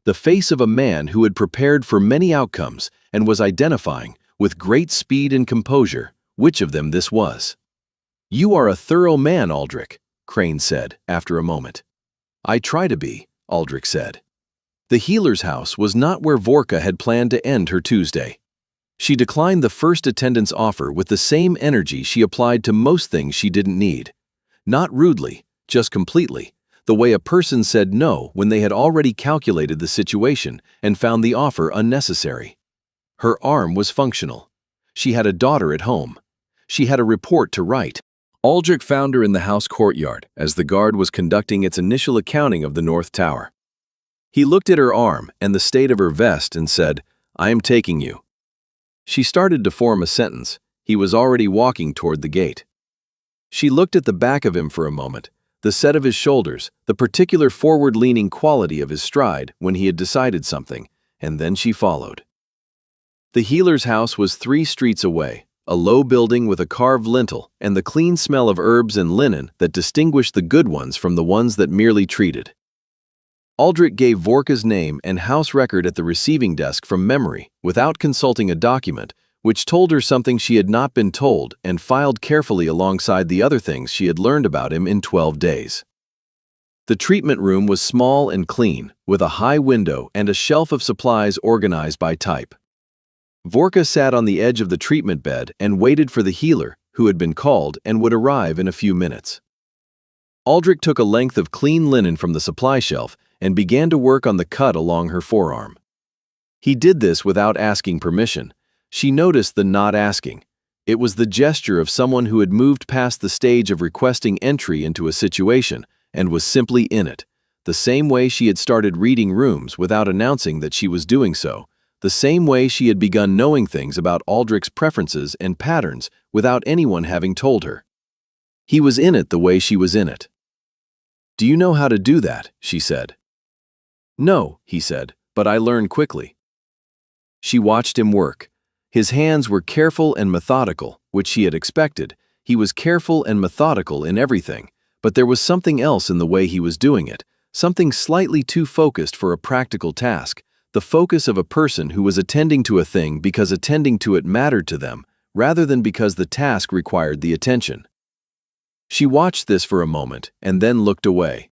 The face of a man who had prepared for many outcomes and was identifying, with great speed and composure, which of them this was. You are a thorough man, Aldrich, Crane said, after a moment. I try to be, Aldrich said. The healer's house was not where Vorka had planned to end her Tuesday. She declined the first attendance offer with the same energy she applied to most things she didn't need. Not rudely, just completely, the way a person said no when they had already calculated the situation and found the offer unnecessary. Her arm was functional. She had a daughter at home. She had a report to write. Aldrich found her in the house courtyard as the guard was conducting its initial accounting of the North Tower. He looked at her arm and the state of her vest and said, I am taking you. She started to form a sentence. He was already walking toward the gate. She looked at the back of him for a moment, the set of his shoulders, the particular forward-leaning quality of his stride when he had decided something, and then she followed. The healer's house was 3 streets away, a low building with a carved lintel and the clean smell of herbs and linen that distinguished the good ones from the ones that merely treated. Aldrich gave Vorka's name and house record at the receiving desk from memory without consulting a document, which told her something she had not been told and filed carefully alongside the other things she had learned about him in 12 days. The treatment room was small and clean, with a high window and a shelf of supplies organized by type. Vorka sat on the edge of the treatment bed and waited for the healer, who had been called and would arrive in a few minutes. Aldrich took a length of clean linen from the supply shelf and began to work on the cut along her forearm. He did this without asking permission. She noticed the not asking. It was the gesture of someone who had moved past the stage of requesting entry into a situation and was simply in it, the same way she had started reading rooms without announcing that she was doing so, the same way she had begun knowing things about Aldrich's preferences and patterns without anyone having told her. He was in it the way she was in it. Do you know how to do that? She said. No, he said, but I learned quickly. She watched him work. His hands were careful and methodical, which she had expected. He was careful and methodical in everything, but there was something else in the way he was doing it, something slightly too focused for a practical task, the focus of a person who was attending to a thing because attending to it mattered to them, rather than because the task required the attention. She watched this for a moment and then looked away.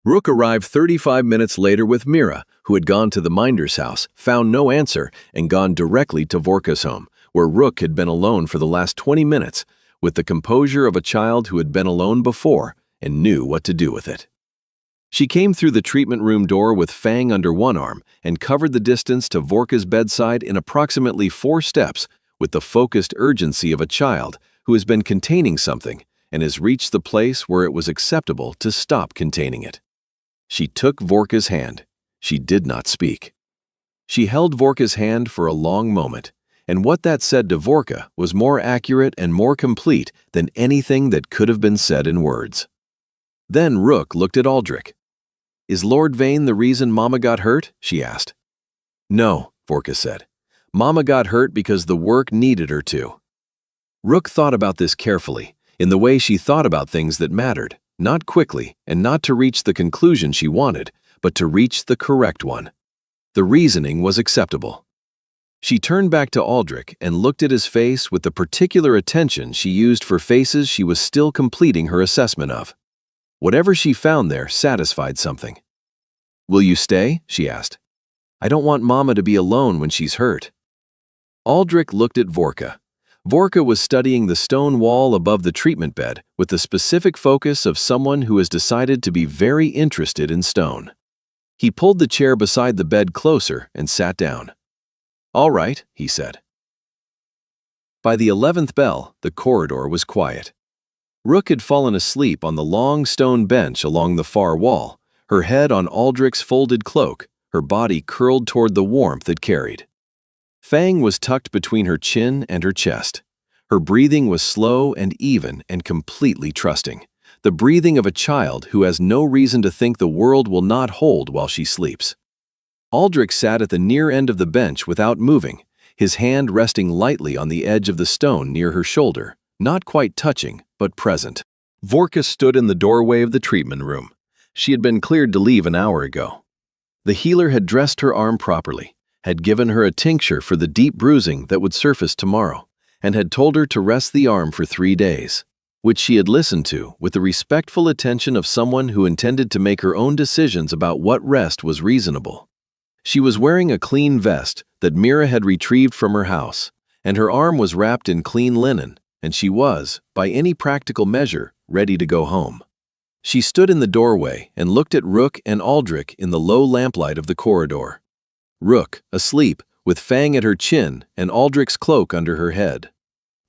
Rook arrived 35 minutes later with Mira, who had gone to the minder's house, found no answer, and gone directly to Vorka's home, where Rook had been alone for the last 20 minutes, with the composure of a child who had been alone before and knew what to do with it. She came through the treatment room door with Fang under one arm and covered the distance to Vorka's bedside in approximately 4 steps with the focused urgency of a child who has been containing something and has reached the place where it was acceptable to stop containing it. She took Vorka's hand. She did not speak. She held Vorka's hand for a long moment, and what that said to Vorka was more accurate and more complete than anything that could have been said in words. Then Rook looked at Aldrich. Is Lord Vane the reason Mama got hurt? She asked. No, Vorka said. Mama got hurt because the work needed her to. Rook thought about this carefully, in the way she thought about things that mattered, not quickly and not to reach the conclusion she wanted, but to reach the correct one. The reasoning was acceptable. She turned back to Aldrich and looked at his face with the particular attention she used for faces she was still completing her assessment of. Whatever she found there satisfied something. Will you stay? She asked. I don't want Mama to be alone when she's hurt. Aldrich looked at Vorka. Vorka was studying the stone wall above the treatment bed with the specific focus of someone who has decided to be very interested in stone. He pulled the chair beside the bed closer and sat down. All right, he said. By the 11th bell, the corridor was quiet. Rook had fallen asleep on the long stone bench along the far wall, her head on Aldrich's folded cloak, her body curled toward the warmth it carried. Fang was tucked between her chin and her chest. Her breathing was slow and even and completely trusting, the breathing of a child who has no reason to think the world will not hold while she sleeps. Aldrich sat at the near end of the bench without moving, his hand resting lightly on the edge of the stone near her shoulder, not quite touching, but present. Vorka stood in the doorway of the treatment room. She had been cleared to leave an hour ago. The healer had dressed her arm properly, had given her a tincture for the deep bruising that would surface tomorrow, and had told her to rest the arm for 3 days, which she had listened to with the respectful attention of someone who intended to make her own decisions about what rest was reasonable. She was wearing a clean vest that Mira had retrieved from her house, and her arm was wrapped in clean linen, and she was, by any practical measure, ready to go home. She stood in the doorway and looked at Rook and Aldrich in the low lamplight of the corridor. Rook, asleep, with Fang at her chin and Aldrich's cloak under her head.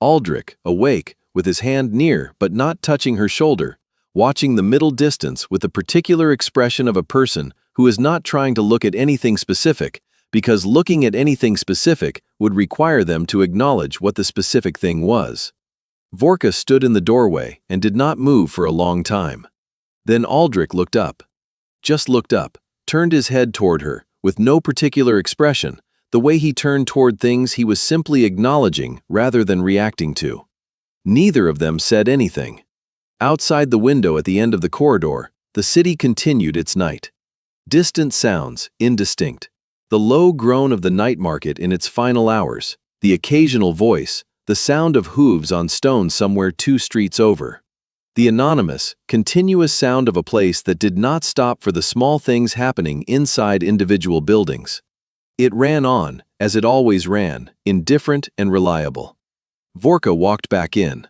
Aldrich, awake, with his hand near but not touching her shoulder, watching the middle distance with the particular expression of a person who is not trying to look at anything specific, because looking at anything specific would require them to acknowledge what the specific thing was. Vorka stood in the doorway and did not move for a long time. Then Aldrich looked up. Just looked up, turned his head toward her, with no particular expression, the way he turned toward things he was simply acknowledging rather than reacting to. Neither of them said anything. Outside the window at the end of the corridor, the city continued its night. Distant sounds, indistinct. The low groan of the night market in its final hours, the occasional voice, the sound of hooves on stone somewhere 2 streets over. The anonymous, continuous sound of a place that did not stop for the small things happening inside individual buildings. It ran on, as it always ran, indifferent and reliable. Vorka walked back in.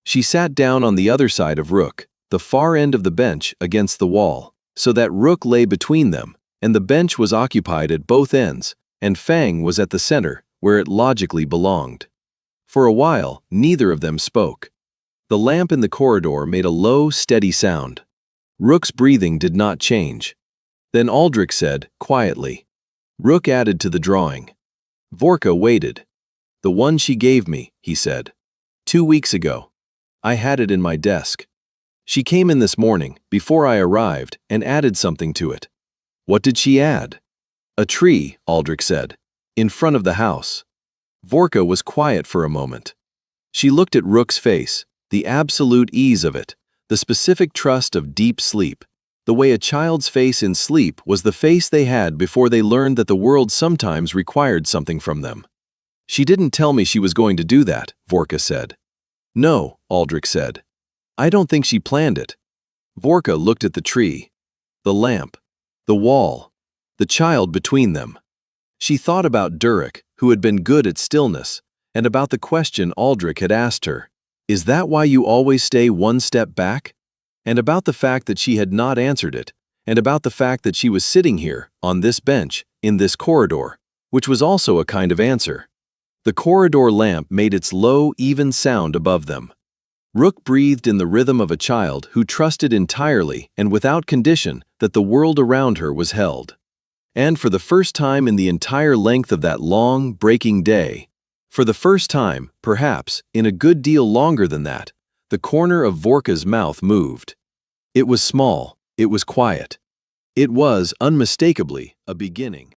She sat down on the other side of Rook, the far end of the bench against the wall, so that Rook lay between them, and the bench was occupied at both ends, and Fang was at the center, where it logically belonged. For a while, neither of them spoke. The lamp in the corridor made a low, steady sound. Rook's breathing did not change. Then Aldrich said, quietly. Rook added to the drawing. Vorka waited. The one she gave me, he said. 2 weeks ago. I had it in my desk. She came in this morning, before I arrived, and added something to it. What did she add? A tree, Aldrich said. In front of the house. Vorka was quiet for a moment. She looked at Rook's face, the absolute ease of it, the specific trust of deep sleep, the way a child's face in sleep was the face they had before they learned that the world sometimes required something from them. She didn't tell me she was going to do that, Vorka said. No, Aldrich said. I don't think she planned it. Vorka looked at the tree, the lamp, the wall, the child between them. She thought about Durek, who had been good at stillness, and about the question Aldrich had asked her, "Is that why you always stay 1 step back?" And about the fact that she had not answered it, and about the fact that she was sitting here, on this bench, in this corridor, which was also a kind of answer. The corridor lamp made its low, even sound above them. Rook breathed in the rhythm of a child who trusted entirely and without condition that the world around her was held. And for the first time in the entire length of that long, breaking day, for the first time, perhaps, in a good deal longer than that, the corner of Vorka's mouth moved. It was small, it was quiet. It was, unmistakably, a beginning.